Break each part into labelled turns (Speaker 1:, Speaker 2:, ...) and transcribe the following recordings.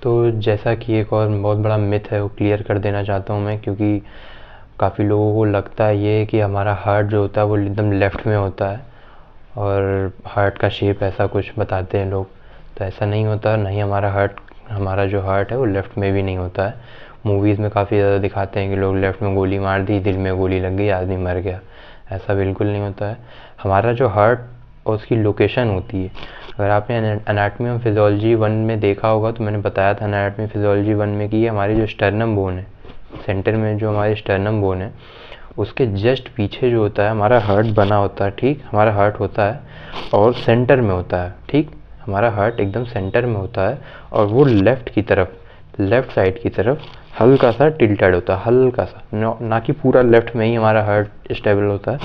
Speaker 1: तो जैसा कि एक और बहुत बड़ा मिथ है वो क्लियर कर देना चाहता हूँ मैं, क्योंकि काफ़ी लोगों को लगता है ये कि हमारा हार्ट जो होता है वो एकदम लेफ़्ट में होता है और हार्ट का शेप ऐसा कुछ बताते हैं लोग। तो ऐसा नहीं होता, नहीं हमारा जो हार्ट है वो लेफ़्ट में भी नहीं होता है। मूवीज़ में काफ़ी ज़्यादा दिखाते हैं कि लोग लेफ़्ट में गोली मार दी, दिल में गोली लग गई, आदमी मर गया। ऐसा बिल्कुल नहीं होता है। हमारा जो हार्ट और उसकी लोकेशन होती है, अगर आपने एनाटॉमी ऑफ फिजियोलॉजी 1 में देखा होगा तो मैंने बताया था एनाटॉमी फिजियोलॉजी 1 में कि हमारी जो स्टर्नम बोन है, सेंटर में जो हमारी स्टर्नम बोन है उसके जस्ट पीछे जो होता है हमारा हार्ट बना होता है। ठीक, हमारा हार्ट होता है और सेंटर में होता है। ठीक, हमारा हार्ट एकदम सेंटर में होता है और वो लेफ़्ट साइड की तरफ हल्का सा टिल्टेड होता है, हल्का सा, ना कि पूरा लेफ़्ट में ही हमारा हार्ट स्टेबल होता है।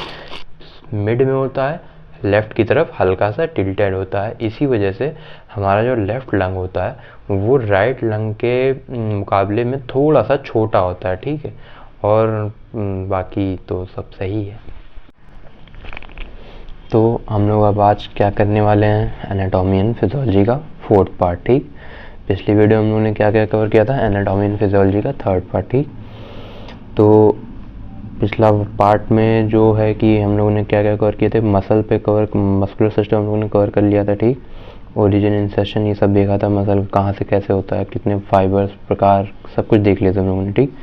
Speaker 1: मिड में होता है, लेफ़्ट की तरफ हल्का सा टिल्टेड होता है। इसी वजह से हमारा जो लेफ़्ट लंग होता है वो राइट लंग के मुकाबले में थोड़ा सा छोटा होता है। ठीक है, और बाकी तो सब सही है। तो हम लोग अब आज क्या करने वाले हैं, एनाटॉमी एंड फिजियोलॉजी का 4th पार्ट। ठीक, पिछली वीडियो हम लोगों ने क्या क्या कवर किया था, एनाटॉमी एंड फिजियोलॉजी का 3rd पार्ट। ठीक, तो पिछला पार्ट में जो है कि हम लोगों ने क्या क्या कवर किए थे, मस्कुलर सिस्टम हम लोगों ने कवर कर लिया था। ठीक, ओरिजिन, इंसेशन, ये सब देखा था, मसल कहाँ से कैसे होता है, कितने फाइबर्स, प्रकार, सब कुछ देख लिया था हम लोगों ने। ठीक,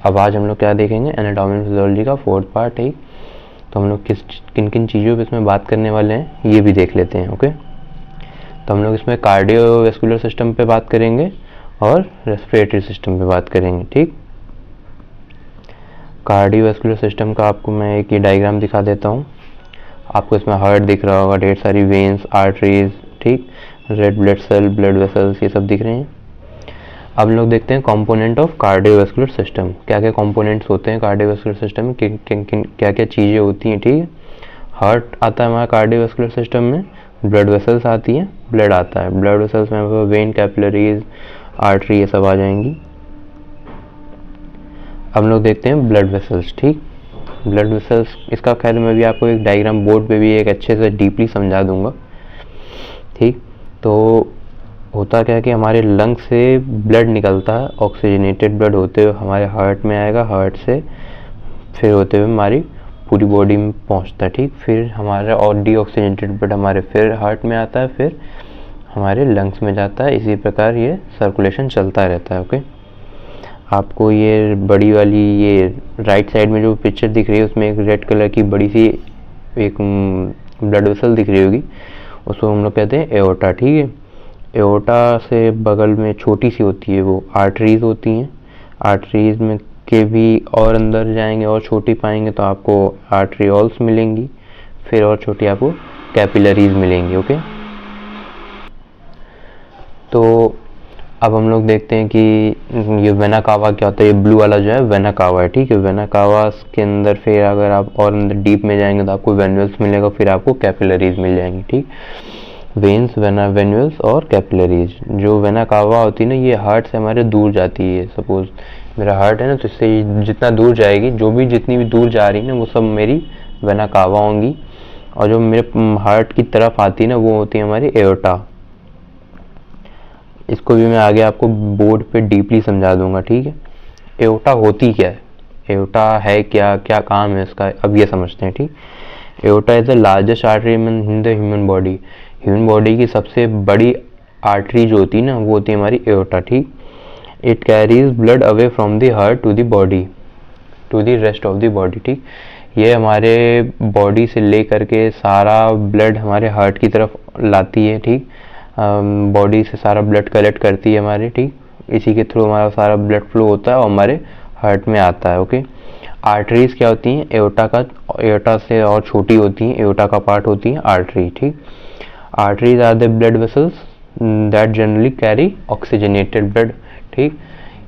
Speaker 1: अब आज हम लोग क्या देखेंगे, एनाटॉमी एंड फिजियोलॉजी का 4th पार्ट। ठीक, तो हम लोग किन किन चीज़ों पे इसमें बात करने वाले हैं ये भी देख लेते हैं। ओके, तो हम लोग इसमें कार्डियोवैस्कुलर सिस्टम पे बात करेंगे और रेस्पिरेटरी सिस्टम पे बात करेंगे। ठीक, कार्डियोवैस्कुलर सिस्टम का आपको मैं एक ये डायग्राम दिखा देता हूँ। आपको इसमें हार्ट दिख रहा होगा, ढेर सारी वेन्स, आर्टरीज, ठीक, red blood cell, blood vessels, ये सब दिख रहे हैं। अब लोग देखते हैं कंपोनेंट ऑफ कार्डियोवैस्कुलर सिस्टम, क्या क्या कंपोनेंट्स होते हैं कार्डियोवैस्कुलर सिस्टम में, क्या क्या चीज़ें होती हैं। ठीक है, हार्ट आता है हमारा कार्डियोवैस्कुलर सिस्टम में, ब्लड वेसल्स आती हैं, ब्लड आता है, ब्लड वेसल्स में वेन, कैपिलरीज, आर्टरी, ये सब आ जाएंगी। अब लोग देखते हैं ब्लड वेसल्स। ठीक, ब्लड वेसल्स, इसका खैर मैं भी आपको एक डायग्राम बोर्ड पे भी एक अच्छे से डीपली समझा दूंगा। ठीक, तो होता क्या है कि हमारे लंग से ब्लड निकलता है, ऑक्सीजनेटेड ब्लड होते हुए हमारे हार्ट में आएगा, हार्ट से फिर होते हुए हमारी पूरी बॉडी में पहुंचता है। ठीक, फिर हमारा और डीऑक्सीजनेटेड ब्लड हमारे फिर हार्ट में आता है, फिर हमारे लंग्स में जाता है। इसी प्रकार ये सर्कुलेशन चलता रहता है। ओके, आपको ये बड़ी वाली ये राइट साइड में जो पिक्चर दिख रही है उसमें एक रेड कलर की बड़ी सी एक ब्लड वेसल दिख रही होगी, उसको हम लोग कहते हैं एओर्टा। ठीक है, एओर्टा से बगल में छोटी सी होती है वो आर्टरीज होती हैं। आर्टरीज में के भी और अंदर जाएंगे और छोटी पाएंगे तो आपको आर्टरियोल्स मिलेंगी, फिर और छोटी आपको कैपिलरीज मिलेंगी। ओके, तो अब हम लोग देखते हैं कि ये वेना कावा क्या होता है। ये ब्लू वाला जो है वेना कावा है। ठीक है, वेना कावा के अंदर फिर अगर आप और अंदर डीप में जाएंगे तो आपको वेन्यूल्स मिलेगा, फिर आपको कैपिलरीज मिल जाएंगी। ठीक, वेन्स, वेना, वेन्यूल्स और कैपिलरीज। जो वेना कावा होती है ना, ये हार्ट से हमारे दूर जाती है। सपोज मेरा हार्ट है ना, तो इससे जितना दूर जाएगी, जितनी भी दूर जा रही है ना, वो सब मेरी वेना कावा होंगी, और जो मेरे हार्ट की तरफ आती है ना, वो होती है हमारी एओर्टा। इसको भी मैं आगे आपको बोर्ड पे डीपली समझा दूंगा। ठीक है, एओर्टा होती क्या है, एओर्टा है क्या, क्या काम है इसका, अब ये समझते हैं। ठीक, aorta is the largest artery in the human body. Human body की सबसे बड़ी आर्टरी जो होती है ना, वो होती है हमारी एओर्टा। ठीक, it carries blood away from the heart to the body, to the rest of the body. ठीक, ये हमारे बॉडी से ले करके सारा ब्लड हमारे हार्ट की तरफ लाती है। ठीक, बॉडी से सारा ब्लड कलेक्ट करती है हमारे। ठीक, इसी के थ्रू हमारा सारा ब्लड फ्लो होता है और हमारे हार्ट में आता है। ओके, आर्टरीज क्या होती हैं, एओर्टा से और छोटी होती हैं, एओर्टा का पार्ट होती हैं आर्टरी। ठीक, arteries are the blood vessels that generally carry oxygenated blood. ठीक,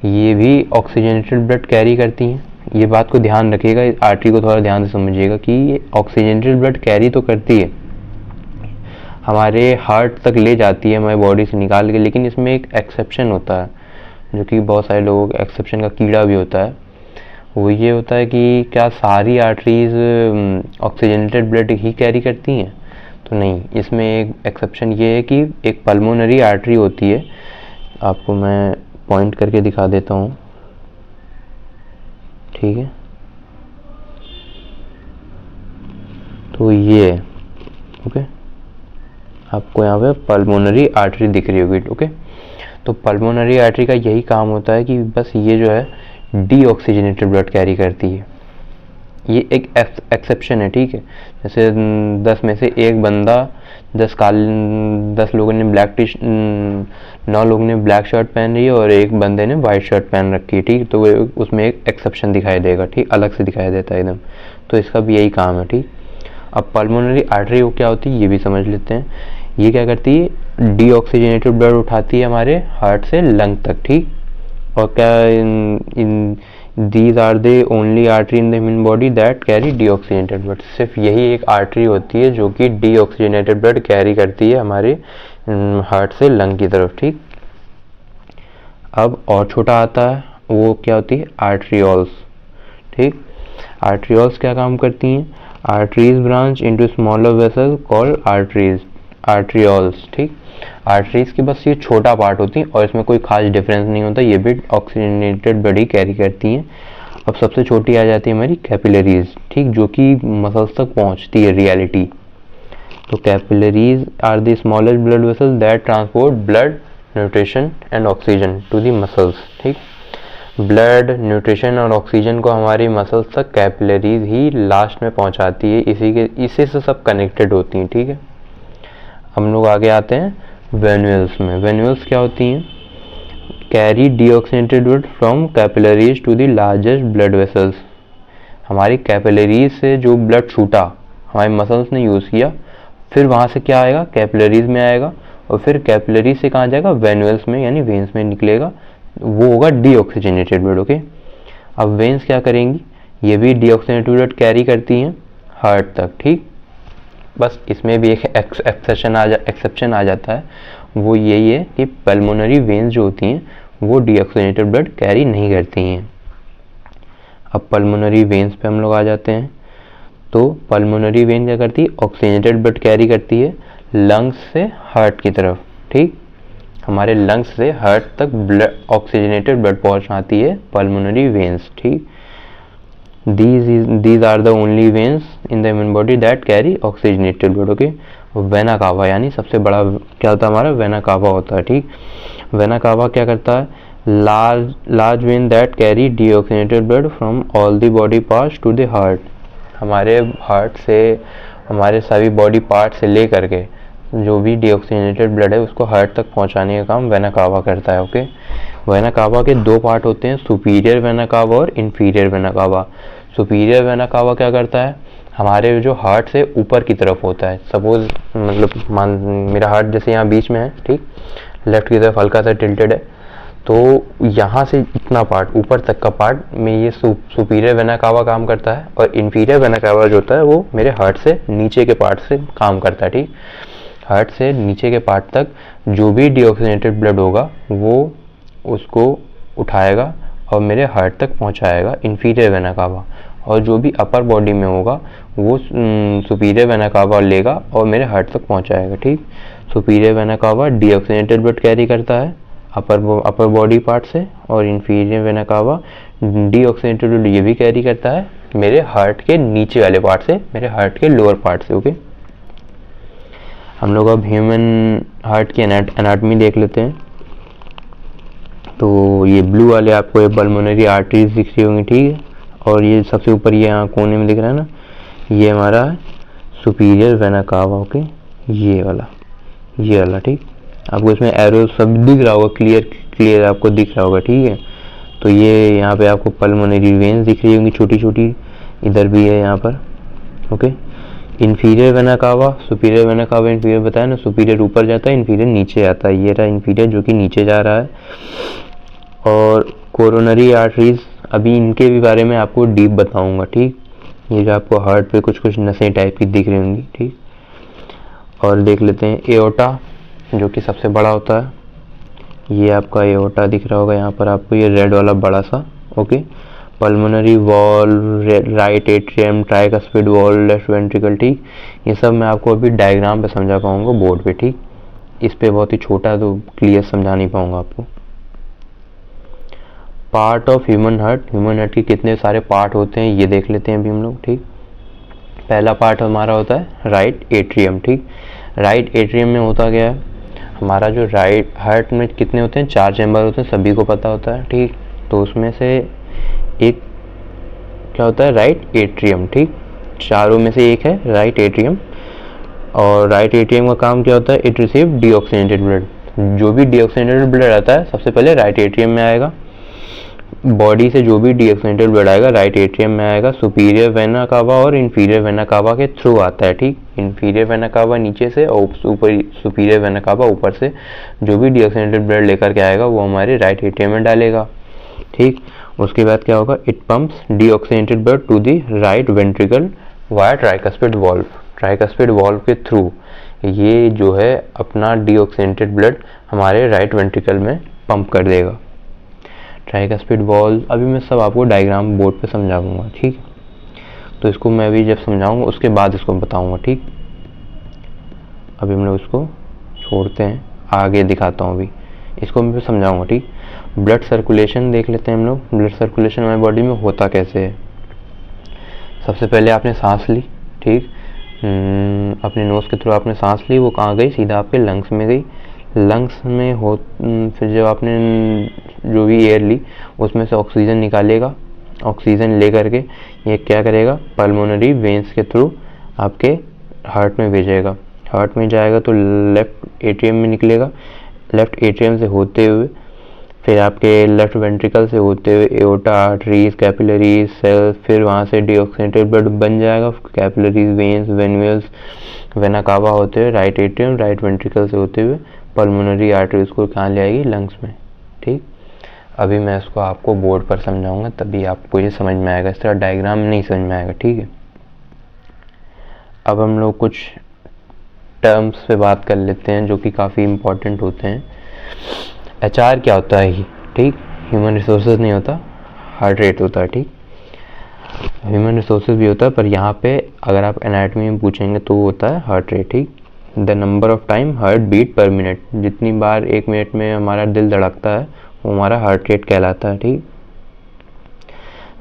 Speaker 1: ये भी ऑक्सीजनेटेड ब्लड कैरी करती हैं। ये बात को ध्यान रखिएगा, इस आर्टरी को थोड़ा ध्यान से समझिएगा कि ये ऑक्सीजनेटेड ब्लड कैरी तो करती है, हमारे हार्ट तक ले जाती है हमारी बॉडी से निकाल के, लेकिन इसमें एक एक्सेप्शन होता है, जो कि बहुत सारे लोगों के एक्सेप्शन का कीड़ा भी होता है। वो ये होता है कि क्या सारी आर्टरीज ऑक्सीजनेटेड ब्लड ही कैरी करती हैं, तो नहीं, इसमें एक एक्सेप्शन ये है कि एक पल्मोनरी आर्टरी होती है आपको मैं पॉइंट करके दिखा देता हूँ, ठीक है। तो ये ओके, आपको यहाँ पे पल्मोनरी आर्टरी दिख रही होगी, ओके। तो पल्मोनरी आर्टरी का यही काम होता है कि बस ये जो है डीऑक्सीजनेटेड ब्लड कैरी करती है। ये एक एक्सेप्शन है, ठीक है। जैसे 10 में से एक बंदा 10 लोगों ने ब्लैक 9 लोगों ने ब्लैक शर्ट पहन रही है और एक बंदे ने वाइट शर्ट पहन रखी है, ठीक। तो उसमें एक एक्सेप्शन दिखाई देगा, ठीक, अलग से दिखाई देता है एकदम। तो इसका भी यही काम है, ठीक। अब पल्मोनरी आर्टरी वो क्या होती है ये भी समझ लेते हैं। ये क्या करती है, डीऑक्सीजनेटेड ब्लड उठाती है हमारे हार्ट से लंग तक, ठीक। और क्या these are the only artery in the human body that carry deoxygenated blood. सिर्फ यही एक आर्टरी होती है जो कि डीऑक्सीजनेटेड ब्लड कैरी करती है हमारे हार्ट से लंग की तरफ, ठीक। अब और छोटा आता है, वो क्या होती है, आर्टरियोल्स, ठीक। आर्टरियोल्स क्या काम करती हैं, arteries branch into smaller vessel called arteries, arterioles, ठीक। आर्टरीज की बस ये छोटा पार्ट होती है और इसमें कोई खास डिफरेंस नहीं होता, ये भी ऑक्सीजनेटेड ब्लड ही कैरी करती हैं। अब सबसे छोटी आ जाती है हमारी कैपिलरीज, ठीक, जो कि मसल्स तक पहुंचती है रियलिटी। तो capillaries are the smallest blood vessel that transport blood, nutrition and oxygen to the muscles, ठीक। ब्लड, न्यूट्रिशन और ऑक्सीजन को हमारी मसल्स तक कैपिलरीज ही लास्ट में पहुंचाती है, इसी से सब कनेक्टेड होती हैं, ठीक है। हम लोग आगे आते हैं वेन्यूल्स में। वेन्यूल्स क्या होती हैं, carry deoxygenated blood from capillaries to the largest blood vessels. हमारी कैपिलरीज से जो ब्लड छूटा हमारे मसल्स ने यूज़ किया, फिर वहाँ से क्या आएगा, कैपिलरीज में आएगा, और फिर कैपिलरीज से कहाँ जाएगा, वेन्यूल्स में यानी वेन्स में निकलेगा, वो होगा डीऑक्सीजनेटेड ब्लड, ओके। अब वेन्स क्या करेंगी, ये भी डीऑक्सीजनेटेड ब्लड कैरी करती हैं हार्ट तक, ठीक। बस इसमें भी एक एक्सेप्शन आ जाता है, वो यही है कि पल्मोनरी वेन्स जो होती हैं वो डीऑक्सीजनेटेड ब्लड कैरी नहीं करती हैं। अब पल्मोनरी वेन्स पे हम लोग आ जाते हैं। तो पल्मोनरी वेन क्या करती है, ऑक्सीजनेटेड ब्लड कैरी करती है लंग्स से हार्ट की तरफ, ठीक। हमारे लंग्स से हार्ट तक ब्लड, ऑक्सीजनेटेड ब्लड पहुंचाती है पल्मोनरी वेन्स, ठीक। These are the only veins in the human body that carry oxygenated blood, okay। Vena cava यानी सबसे बड़ा क्या होता है हमारा, वेना कावा होता है, ठीक। वेना कावा क्या करता है, large vein that carry deoxygenated blood from all the body parts to the heart. हमारे हार्ट से हमारे सभी बॉडी पार्ट से ले करके जो भी डीऑक्सीजनेटेड ब्लड है उसको हार्ट तक पहुंचाने का काम वेना कावा करता है, ओके। वेना कावा के दो पार्ट होते हैं, सुपीरियर वेना कावा और inferior vena cava. Superior vena cava क्या करता है, हमारे जो हार्ट से ऊपर की तरफ होता है, सपोज मतलब मेरा हार्ट जैसे यहाँ बीच में है, ठीक, लेफ्ट की तरफ हल्का सा टिल्टेड है, तो यहाँ से इतना पार्ट ऊपर तक का पार्ट में ये सुपीरियर वेना कावा काम करता है, और इंफीरियर वेना कावा जो होता है वो मेरे हार्ट से नीचे के पार्ट से काम करता है, ठीक। हार्ट से नीचे के पार्ट तक जो भी डीऑक्सीजनेटेड ब्लड होगा वो उसको उठाएगा और मेरे हार्ट तक पहुंचाएगा इंफीरियर वेना कावा, और जो भी अपर बॉडी में होगा वो सुपीरियर वेना कावा लेगा और मेरे हार्ट तक पहुंचाएगा, ठीक। Superior vena cava deoxygenated blood carry करता है अपर बॉडी पार्ट से, और inferior vena cava deoxygenated blood ये भी कैरी करता है मेरे हार्ट के नीचे वाले पार्ट से, मेरे हार्ट के लोअर पार्ट से, ओके। हम लोग अब ह्यूमन हार्ट की एनाटॉमी देख लेते हैं। तो ये ब्लू वाले आपको ये पल्मोनरी आर्टरीज दिख रही होंगी, ठीक है। और ये सबसे ऊपर ये यहाँ कोने में दिख रहा है ना, ये हमारा सुपीरियर वेना कावा, ओके, ये वाला, ठीक। आपको इसमें एरो सब दिख रहा होगा, क्लियर आपको दिख रहा होगा, ठीक है। तो ये यहाँ पे आपको पल्मोनरी वेन्स दिख रही होंगी छोटी छोटी, इधर भी है यहाँ पर, okay. Inferior vena cava, superior vena cava, inferior बताया ना, सुपीरियर ऊपर जाता है, इंफीरियर नीचे आता है, ये रहा इंफीरियर जो कि नीचे जा रहा है। और कोरोनरी आर्टरीज, अभी इनके भी बारे में आपको डीप बताऊंगा, ठीक। ये जो आपको हार्ट पे कुछ कुछ नसें टाइप की दिख रही होंगी, ठीक। और देख लेते हैं एओर्टा, जो कि सबसे बड़ा होता है, ये आपका एओर्टा दिख रहा होगा यहाँ पर आपको, ये रेड वाला बड़ा सा, okay. Pulmonary wall, right atrium, tricuspid wall, left ventricle, ठीक। ये सब मैं आपको अभी डायग्राम पे समझा पाऊंगा बोर्ड पे, ठीक। इस पे बहुत ही छोटा है तो क्लियर समझा नहीं पाऊंगा आपको। पार्ट ऑफ ह्यूमन हार्ट के कितने सारे पार्ट होते हैं ये देख लेते हैं अभी हम लोग। ठीक, पहला पार्ट हमारा होता है राइट एट्रियम। ठीक, राइट एट्रियम में होता क्या है, हमारा जो राइट हार्ट में कितने होते हैं, 4 चैम्बर होते हैं, सभी को पता होता है। ठीक, तो उसमें से एक क्या होता है, राइट एट्रियम। ठीक, चारों में से एक है राइट एट्रियम। और राइट एट्रियम का काम क्या होता है, इट रिसीव डीऑक्सीजनेटेड ब्लड। जो भी डीऑक्सीजनेटेड ब्लड आता है सबसे पहले राइट एट्रियम में आएगा। बॉडी से जो भी डीऑक्सीजनेटेड ब्लड आएगा राइट एट्रियम में आएगा। सुपीरियर वेना कावा और इंफीरियर वेना कावा के थ्रू आता है। ठीक, इंफीरियर वेना कावा नीचे से और ऊपर सुपीरियर वेना कावा ऊपर से जो भी डीऑक्सीजनेटेड ब्लड लेकर के आएगा वो हमारे राइट एट्रियम में डालेगा। ठीक, उसके बाद क्या होगा, it pumps deoxygenated blood to the right ventricle via tricuspid valve. Tricuspid valve के थ्रू ये जो है अपना डीऑक्सीजनेटेड ब्लड हमारे राइट वेंट्रिकल में पंप कर देगा। ट्राइकस्पिड वॉल्व अभी मैं सब आपको डायग्राम बोर्ड पे समझाऊंगा। ठीक, तो इसको मैं भी जब समझाऊंगा उसके बाद इसको बताऊंगा। ठीक, अभी हम लोग इसको छोड़ते हैं, आगे दिखाता हूँ, अभी इसको मैं समझाऊंगा। ठीक, ब्लड सर्कुलेशन देख लेते हैं हम लोग। ब्लड सर्कुलेशन हमारी बॉडी में होता कैसे है। सबसे पहले आपने सांस ली। ठीक, अपने नोज के थ्रू आपने सांस ली, वो कहाँ गई, सीधा आपके लंग्स में गई। लंग्स में हो फिर जब आपने जो भी एयर ली उसमें से ऑक्सीजन निकालेगा। ऑक्सीजन ले करके ये क्या करेगा, पल्मोनरी वेंस के थ्रू आपके हार्ट में भेजेगा। हार्ट में जाएगा तो लेफ्ट एट्रियम में निकलेगा। लेफ्ट एट्रियम से होते हुए फिर आपके लेफ्ट वेंट्रिकल से होते हुए एओर्टा, आर्टरीज, कैपिलरीज, सेल्स, फिर वहाँ से डीऑक्सीजनेटेड ब्लड बन जाएगा। Capillaries, veins, venules, vena cava होते हुए राइट एट्रियम, राइट वेंट्रिकल से होते हुए पल्मोनरी आर्टरीज को कहाँ ले आएगी, लंग्स में। ठीक, अभी मैं इसको आपको बोर्ड पर समझाऊंगा तभी आपको ये समझ में आएगा, इस तरह डायग्राम में नहीं समझ में आएगा। ठीक है, अब हम लोग कुछ टर्म्स पे बात कर लेते हैं जो कि काफ़ी इंपॉर्टेंट होते हैं। HR क्या होता है, ठीक, ह्यूमन रिसोर्सेज नहीं होता, हार्ट रेट होता है। ठीक, ह्यूमन रिसोर्सेज भी होता है पर यहाँ पे अगर आप एनाटॉमी में पूछेंगे तो वो होता है हार्ट रेट। ठीक, the number of time heart beat per minute, जितनी बार 1 मिनट में हमारा दिल धड़कता है वो हमारा हार्ट रेट कहलाता है। ठीक,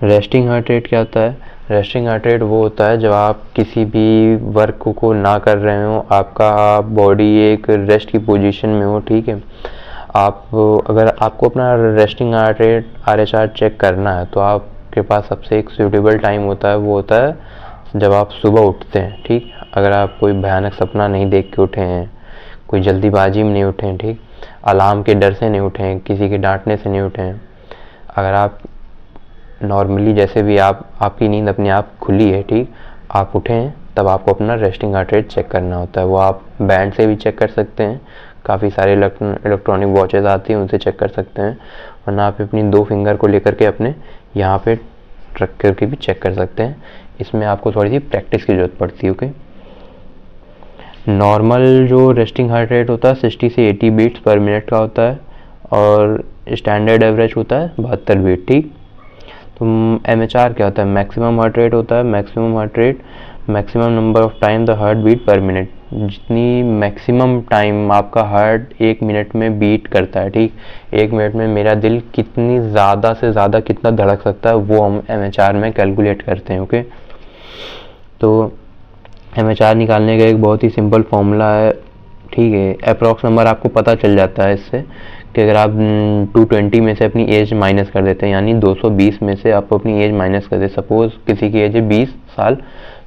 Speaker 1: रेस्टिंग हार्ट रेट क्या होता है, रेस्टिंग हार्ट रेट वो होता है जब आप किसी भी वर्क को ना कर रहे हो, आपका बॉडी एक रेस्ट की पोजीशन में हो। ठीक है, आप अगर आपको अपना resting heart rate RHR check करना है तो आपके पास सबसे एक सूटेबल टाइम होता है, वो होता है जब आप सुबह उठते हैं। ठीक, अगर आप कोई भयानक सपना नहीं देख के उठे हैं, कोई जल्दीबाजी में नहीं उठे हैं, ठीक, अलार्म के डर से नहीं उठे हैं, किसी के डांटने से नहीं उठे हैं, अगर आप नॉर्मली जैसे भी आपकी नींद अपने आप खुली है, ठीक, आप उठे हैं, तब आपको अपना रेस्टिंग हार्ट रेट चेक करना होता है। वो आप बैंड से भी चेक कर सकते हैं, काफ़ी सारे इलेक्ट्रॉनिक वॉचेस आती हैं उनसे चेक कर सकते हैं, वरना आप अपनी 2 फिंगर को लेकर के अपने यहाँ पे रख करके भी चेक कर सकते हैं। इसमें आपको थोड़ी सी प्रैक्टिस की ज़रूरत पड़ती है। ओके, नॉर्मल जो रेस्टिंग हार्ट रेट होता है 60 से 80 बीट्स पर मिनट का होता है और स्टैंडर्ड एवरेज होता है 72 बीट। ठीक, तो MHR क्या होता है, मैक्सिमम हार्ट रेट होता है। Maximum heart rate, maximum number of time the heart beat per minute, जितनी मैक्सिमम टाइम आपका हार्ट 1 मिनट में बीट करता है। ठीक, 1 मिनट में मेरा दिल कितनी ज़्यादा से ज़्यादा कितना धड़क सकता है वो हम MHR में कैलकुलेट करते हैं। ओके, तो MHR निकालने का एक बहुत ही सिंपल फॉर्मूला है। ठीक है, अप्रॉक्स नंबर आपको पता चल जाता है इससे कि अगर आप 220 में से अपनी एज माइनस कर देते हैं, यानी 220 में से आप अपनी एज माइनस कर दें। सपोज किसी की एज है 20 साल,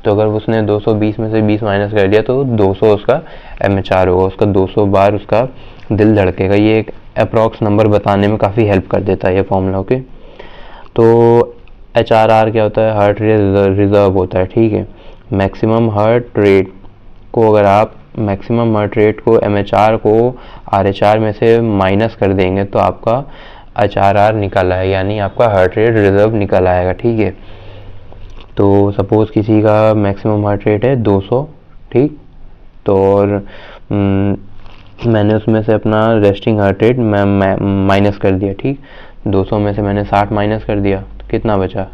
Speaker 1: तो अगर उसने 220 में से 20 माइनस कर दिया तो 200 उसका MHR होगा, उसका 200 बार उसका दिल धड़केगा। ये एक अप्रॉक्स नंबर बताने में काफ़ी हेल्प कर देता है ये फॉर्मूला। ओके, तो HRR क्या होता है, हार्ट रेट रिजर्व होता है। ठीक है, मैक्सिमम हार्ट रेट को अगर आप मैक्सिमम हार्ट रेट को MHR को RHR में से माइनस कर देंगे तो आपका HRR निकल आएगा, यानी आपका हार्ट रेट रिजर्व निकल आएगा। ठीक है, तो सपोज किसी का मैक्सिमम हार्ट रेट है 200, ठीक, तो और मैंने उसमें से अपना रेस्टिंग हार्ट रेट माइनस कर दिया। ठीक, 200 में से मैंने 60 माइनस कर दिया तो कितना बचा,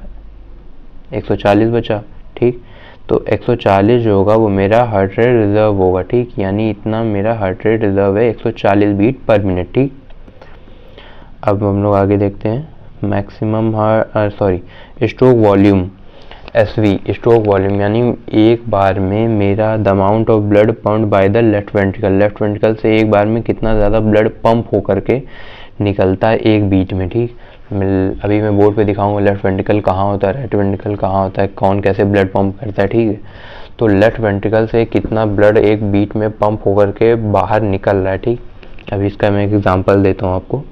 Speaker 1: 140 बचा। ठीक, तो 140 जो होगा वो मेरा हार्ट रेट रिजर्व होगा, ठीक, यानी इतना मेरा हार्ट रेट रिजर्व है 140 बीट पर मिनट, ठीक। अब हम लोग आगे देखते हैं maximum stroke volume, SV, stroke volume, यानी एक बार में मेरा the amount of blood pumped by the left ventricle से एक बार में कितना ज़्यादा ब्लड पंप होकर के निकलता है एक बीट में, ठीक। अभी मैं बोर्ड पे दिखाऊंगा लेफ्ट वेंट्रिकल कहाँ होता है, राइट वेंट्रिकल कहाँ होता है, कौन कैसे ब्लड पंप करता है, ठीक है। तो लेफ्ट वेंट्रिकल से कितना ब्लड एक बीट में पंप होकर के बाहर निकल रहा है, ठीक। अभी इसका मैं एक एग्जांपल देता हूँ आपको।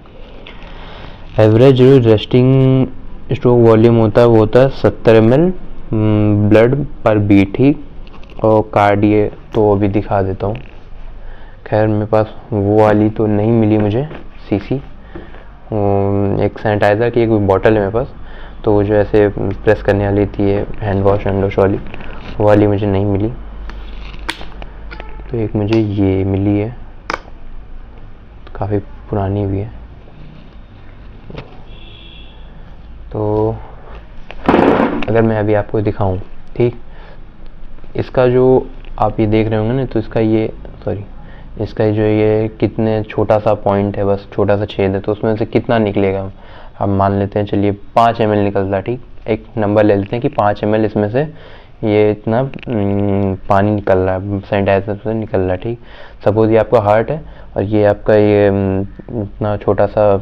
Speaker 1: एवरेज रेस्टिंग स्ट्रोक वॉल्यूम होता है वो होता है 70 ml ब्लड पर बीट, ठीक। और कार्डिए तो अभी दिखा देता हूँ, खैर मेरे पास वो वाली तो नहीं मिली मुझे सीसी, एक सैनिटाइज़र की एक बॉटल है मेरे पास, तो वो जो ऐसे प्रेस करने वाली थी हैंड वॉश वाली, वो वाली मुझे नहीं मिली, तो एक मुझे ये मिली है, काफ़ी पुरानी भी है। तो अगर मैं अभी आपको दिखाऊं, ठीक, इसका जो आप ये देख रहे होंगे ना, तो इसका ये इसका जो ये कितने छोटा सा पॉइंट है, बस छोटा सा छेद है, तो उसमें से कितना निकलेगा हम मान लेते हैं, चलिए 5 ml निकलता है, ठीक। एक नंबर ले लेते हैं कि 5 ml इसमें से ये इतना पानी निकल रहा है, सैनिटाइजर से निकल रहा है, ठीक। सपोज ये आपका हार्ट है और ये आपका ये इतना छोटा सा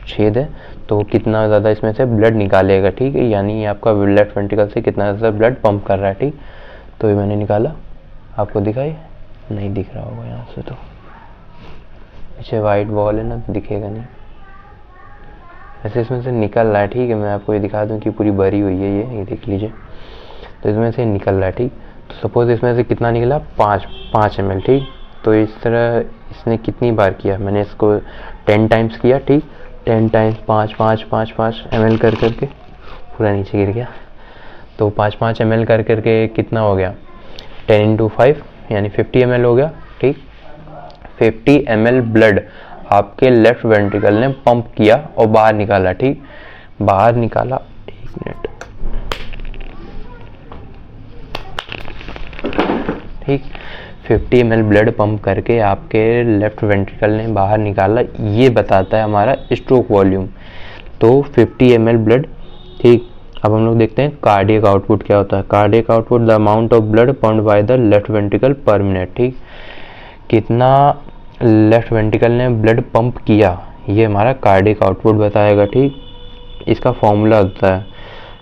Speaker 1: छेद है, तो कितना ज़्यादा इसमें से ब्लड निकालेगा, ठीक है, यानी ये आपका लेफ्ट वेंट्रिकल से कितना ज़्यादा ब्लड पंप कर रहा है, ठीक। तो ये मैंने निकाला, आपको दिखाई नहीं दिख रहा होगा यहाँ से, तो पीछे वाइट बॉल है ना, तो दिखेगा नहीं, ऐसे इसमें से निकल रहा है, ठीक है। मैं आपको ये दिखा दूँ कि पूरी भरी हुई है ये देख लीजिए, तो इसमें से निकल रहा है, ठीक। तो सपोज इसमें से कितना निकला, 5 ml, ठीक। तो इस तरह इसने कितनी बार किया, मैंने इसको 10 टाइम्स किया, ठीक, 10 टाइम्स 5 ml कर करके पूरा नीचे गिर गया, तो 5 ml कर करके कितना हो गया, 10 × 5 यानी 50 ml हो गया, ठीक। 50 ml ब्लड आपके लेफ्ट वेंट्रिकल ने पंप किया और बाहर निकाला, ठीक, बाहर निकाला, 1 मिनट, ठीक। 50 ml ब्लड पंप करके आपके लेफ्ट वेंट्रिकल ने बाहर निकाला, ये बताता है हमारा स्ट्रोक वॉल्यूम, तो 50 ml ब्लड, ठीक। अब हम लोग देखते हैं कार्डियक आउटपुट क्या होता है। Cardiac output the amount of blood pumped bye the left ventricle पर मिनट, ठीक, कितना लेफ्ट वेंट्रिकल ने ब्लड पंप किया, ये हमारा कार्डियक आउटपुट बताएगा, ठीक। इसका फॉर्मूला होता है,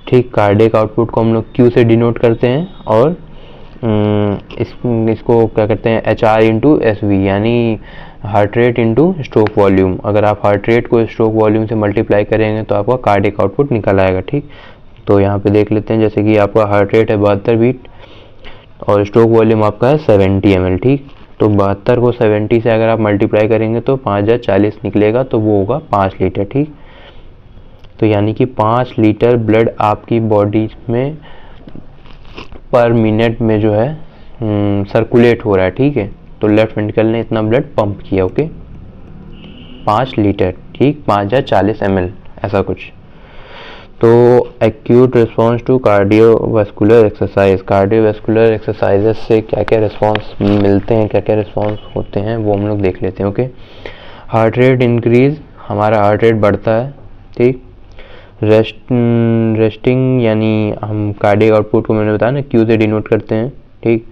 Speaker 1: ठीक, कार्डियक आउटपुट को हम लोग Q से डिनोट करते हैं, और इसको क्या करते हैं, HR/SV, यानी heart rate into stroke volume. अगर आप हार्ट रेट को स्ट्रोक वॉल्यूम से मल्टीप्लाई करेंगे तो आपका कार्डियक आउटपुट निकल आएगा, ठीक। तो यहाँ पे देख लेते हैं, जैसे कि आपका हार्ट रेट है 72 बीट और स्ट्रोक वॉल्यूम आपका है 70 ml, ठीक। तो 72 को 70 से अगर आप मल्टीप्लाई करेंगे तो 5040 निकलेगा, तो वो होगा 5 लीटर, ठीक। तो यानी कि 5 लीटर ब्लड आपकी बॉडी में पर मिनट में जो है सर्कुलेट हो रहा है, ठीक है। तो लेफ्ट वेंट्रिकल ने इतना ब्लड पंप किया, ओके, 5 लीटर, ठीक, 5040 ml ऐसा कुछ। तो acute response to cardiovascular exercise, cardiovascular exercises से क्या क्या रिस्पॉन्स मिलते हैं, क्या क्या रिस्पॉन्स होते हैं, वो हम लोग देख लेते हैं, ओके। हार्ट रेट इंक्रीज, हमारा हार्ट रेट बढ़ता है, ठीक। रेस्टिंग यानी हम कार्डियक आउटपुट को मैंने बताया ना Q से डिनोट करते हैं, ठीक।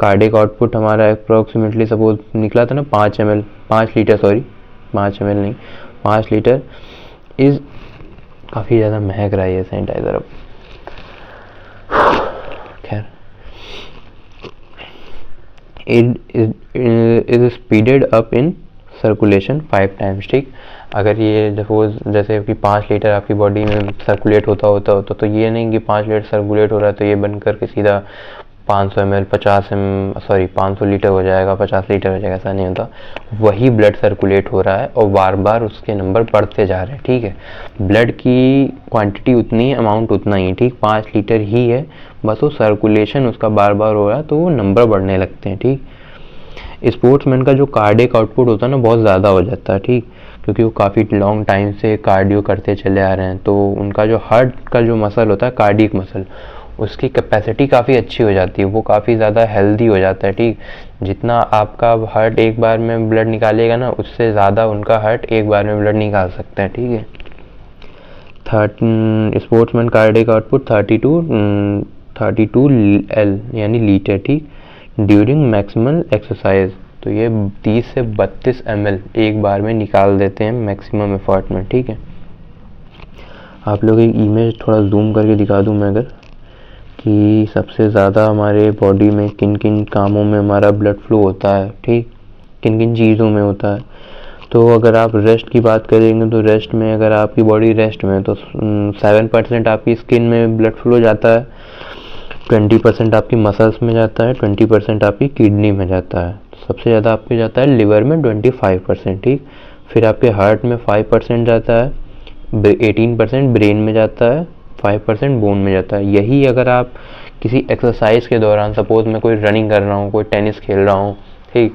Speaker 1: कार्डियक आउटपुट हमारा अप्रोक्सीमेटली सपोज निकला था ना 5 लीटर, 5 ml नहीं, 5 लीटर इज, काफ़ी ज़्यादा महक रहा है ये सैनिटाइज़र अब, खैर, is speeded up in circulation 5 times, ठीक। अगर ये सपोज जैसे कि 5 लीटर आपकी बॉडी में सर्कुलेट होता तो ये नहीं कि 5 लीटर सर्कुलेट हो रहा है तो ये बन करके सीधा 500 ml 500 लीटर हो जाएगा, 50 लीटर हो जाएगा, ऐसा नहीं होता। वही ब्लड सर्कुलेट हो रहा है और बार बार उसके नंबर बढ़ते जा रहे हैं, ठीक है। ब्लड की क्वांटिटी उतनी है, अमाउंट उतना ही, ठीक, 5 लीटर ही है, बस वो सर्कुलेशन उसका बार बार हो रहा है तो वो नंबर बढ़ने लगते हैं, ठीक। स्पोर्ट्समैन का जो कार्डियक आउटपुट होता है ना बहुत ज़्यादा हो जाता है, ठीक, क्योंकि वो काफ़ी लॉन्ग टाइम से कार्डियो करते चले आ रहे हैं, तो उनका जो हार्ट का जो मसल होता है कार्डियक मसल, उसकी कैपेसिटी काफ़ी अच्छी हो जाती है, वो काफ़ी ज़्यादा हेल्दी हो जाता है, ठीक। जितना आपका हार्ट एक बार में ब्लड निकालेगा ना, उससे ज़्यादा उनका हार्ट एक बार में ब्लड निकाल सकता है, ठीक है। स्पोर्ट्समैन कार्डियक आउटपुट 32 एल यानी लीटर, ठीक, ड्यूरिंग मैक्सिमम एक्सरसाइज। तो ये 30 से 32 ml एक बार में निकाल देते हैं मैक्सिमम एफर्ट में, ठीक है। आप लोग एक इमेज थोड़ा जूम करके दिखा दूं मैं अगर, कि सबसे ज़्यादा हमारे बॉडी में किन किन कामों में हमारा ब्लड फ्लो होता है, ठीक, किन किन चीज़ों में होता है। तो अगर आप रेस्ट की बात करेंगे तो रेस्ट में, अगर आपकी बॉडी रेस्ट में, तो 7% आपकी स्किन में ब्लड फ्लो जाता है, 20% आपकी मसल्स में जाता है, 20% आपकी किडनी में जाता है, सबसे ज़्यादा आपके जाता है लिवर में 25%, ठीक। फिर आपके हार्ट में 5% जाता है, 18% ब्रेन में जाता है, 5% बोन में जाता है। यही अगर आप किसी एक्सरसाइज के दौरान, सपोज मैं कोई रनिंग कर रहा हूँ, कोई टेनिस खेल रहा हूँ, ठीक,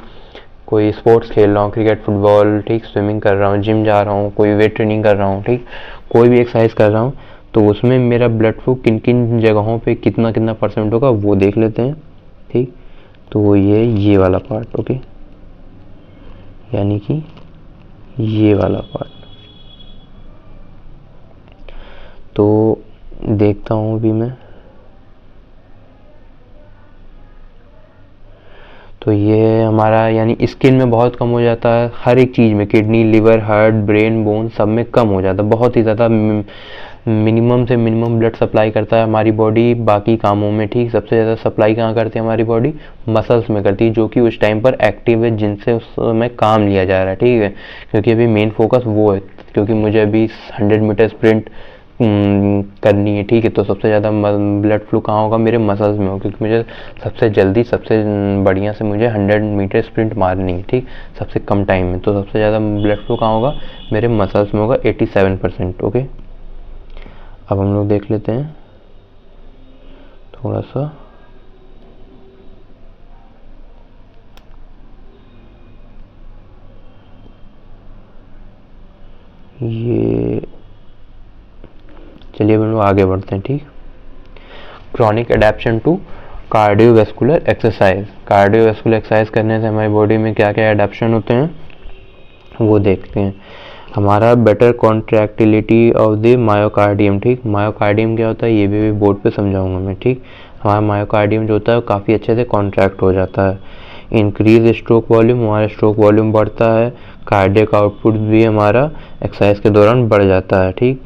Speaker 1: कोई स्पोर्ट्स खेल रहा हूँ, क्रिकेट, फुटबॉल, ठीक, स्विमिंग कर रहा हूँ, जिम जा रहा हूँ, कोई वेट ट्रेनिंग कर रहा हूँ, ठीक, कोई भी एक्सरसाइज कर रहा हूँ, तो उसमें मेरा ब्लड फ्लो किन किन जगहों पे कितना कितना परसेंट होगा वो देख लेते हैं, ठीक। तो ये वाला पार्ट, ओके, यानी कि ये वाला पार्ट। तो देखता हूँ अभी मैं, तो ये हमारा यानी स्किन में बहुत कम हो जाता है, हर एक चीज़ में, kidney, liver, heart, brain, bone, सब में कम हो जाता है, बहुत ही ज़्यादा मिनिमम से मिनिमम ब्लड सप्लाई करता है हमारी बॉडी बाकी कामों में, ठीक। सबसे ज़्यादा सप्लाई कहाँ करती है हमारी बॉडी? मसल्स में करती है, जो कि उस टाइम पर एक्टिव है, जिनसे उस समय काम लिया जा रहा है, ठीक है। क्योंकि अभी मेन फोकस वो है, क्योंकि मुझे अभी 100 मीटर स्प्रिंट करनी है, ठीक है। तो सबसे ज़्यादा ब्लड फ्लो कहाँ होगा? मेरे मसल्स में होगा, क्योंकि मुझे सबसे जल्दी, सबसे बढ़िया से मुझे 100 मीटर स्प्रिंट मारनी है, ठीक, सबसे कम टाइम में। तो सबसे ज़्यादा ब्लड फ्लो कहाँ होगा? मेरे मसल्स में होगा, 87%, ओके। अब हम लोग देख लेते हैं थोड़ा सा, ये, चलिए अब हम लोग आगे बढ़ते हैं, ठीक। Chronic adaptation to cardiovascular exercise. Cardiovascular exercise करने से हमारी बॉडी में क्या क्या एडेप्शन होते हैं वो देखते हैं। हमारा better contractility of the myocardium, ठीक। मायोकार्डियम क्या होता है ये भी बोर्ड पे समझाऊंगा मैं, ठीक। हमारा मायोकार्डियम जो होता है वो काफ़ी अच्छे से कॉन्ट्रैक्ट हो जाता है। इंक्रीज स्ट्रोक वॉल्यूम, हमारा स्ट्रोक वॉल्यूम बढ़ता है। कार्डियक आउटपुट भी हमारा एक्सरसाइज के दौरान बढ़ जाता है, ठीक।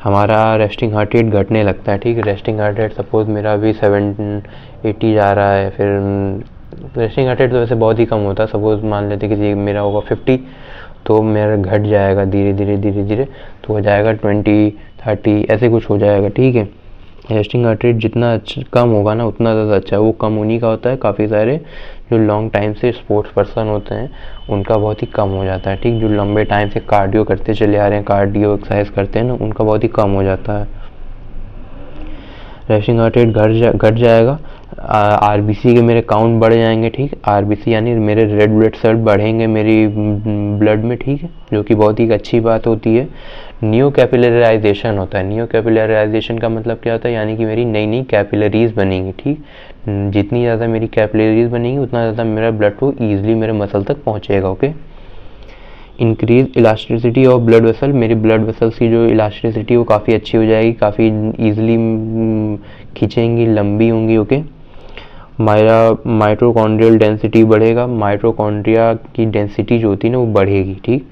Speaker 1: हमारा रेस्टिंग हार्ट रेट घटने लगता है, ठीक। रेस्टिंग हार्ट रेट सपोज मेरा अभी 780 जा रहा है, फिर रेस्टिंग हार्ट रेट तो वैसे बहुत ही कम होता है, सपोज मान लेते किसी मेरा होगा 50, तो मेरा घट जाएगा धीरे धीरे धीरे धीरे, तो हो जाएगा 20, 30, ऐसे कुछ हो जाएगा, ठीक है। रेस्टिंग हार्ट रेट जितना कम होगा ना उतना ज़्यादा अच्छा है। वो कम उन्हीं का होता है, काफ़ी सारे जो लॉन्ग टाइम से स्पोर्ट्स पर्सन होते हैं उनका बहुत ही कम हो जाता है, ठीक। जो लंबे टाइम से कार्डियो करते चले आ रहे हैं, कार्डियो एक्सरसाइज करते हैं ना, उनका बहुत ही कम हो जाता है। रेस्टिंग हार्ट रेट घट जाएगा, आरबीसी के मेरे काउंट बढ़ जाएंगे, ठीक। आरबीसी यानी मेरे रेड ब्लड सेल बढ़ेंगे मेरी ब्लड में, ठीक है, जो कि बहुत ही अच्छी बात होती है। न्यू कैपिलराइजेशन होता है। न्यू कैपिलराइजेशन का मतलब क्या होता है? यानी कि मेरी नई नई कैपिलरीज बनेंगी, ठीक। जितनी ज़्यादा मेरी कैपिलरीज बनेंगी उतना ज़्यादा मेरा ब्लड फ्लो ईजिली मेरे मसल तक पहुँचेगा, okay. Increase elasticity of blood vessel, मेरी ब्लड वेसल्स की जो इलास्टिसिटी वो काफ़ी अच्छी हो जाएगी, काफ़ी ईजिली खींचेंगी, लंबी होंगी, ओके। मेरा माइटोकॉन्ड्रियल डेंसिटी बढ़ेगा, माइटोकॉन्ड्रिया की डेंसिटी जो होती है ना वो बढ़ेगी, ठीक।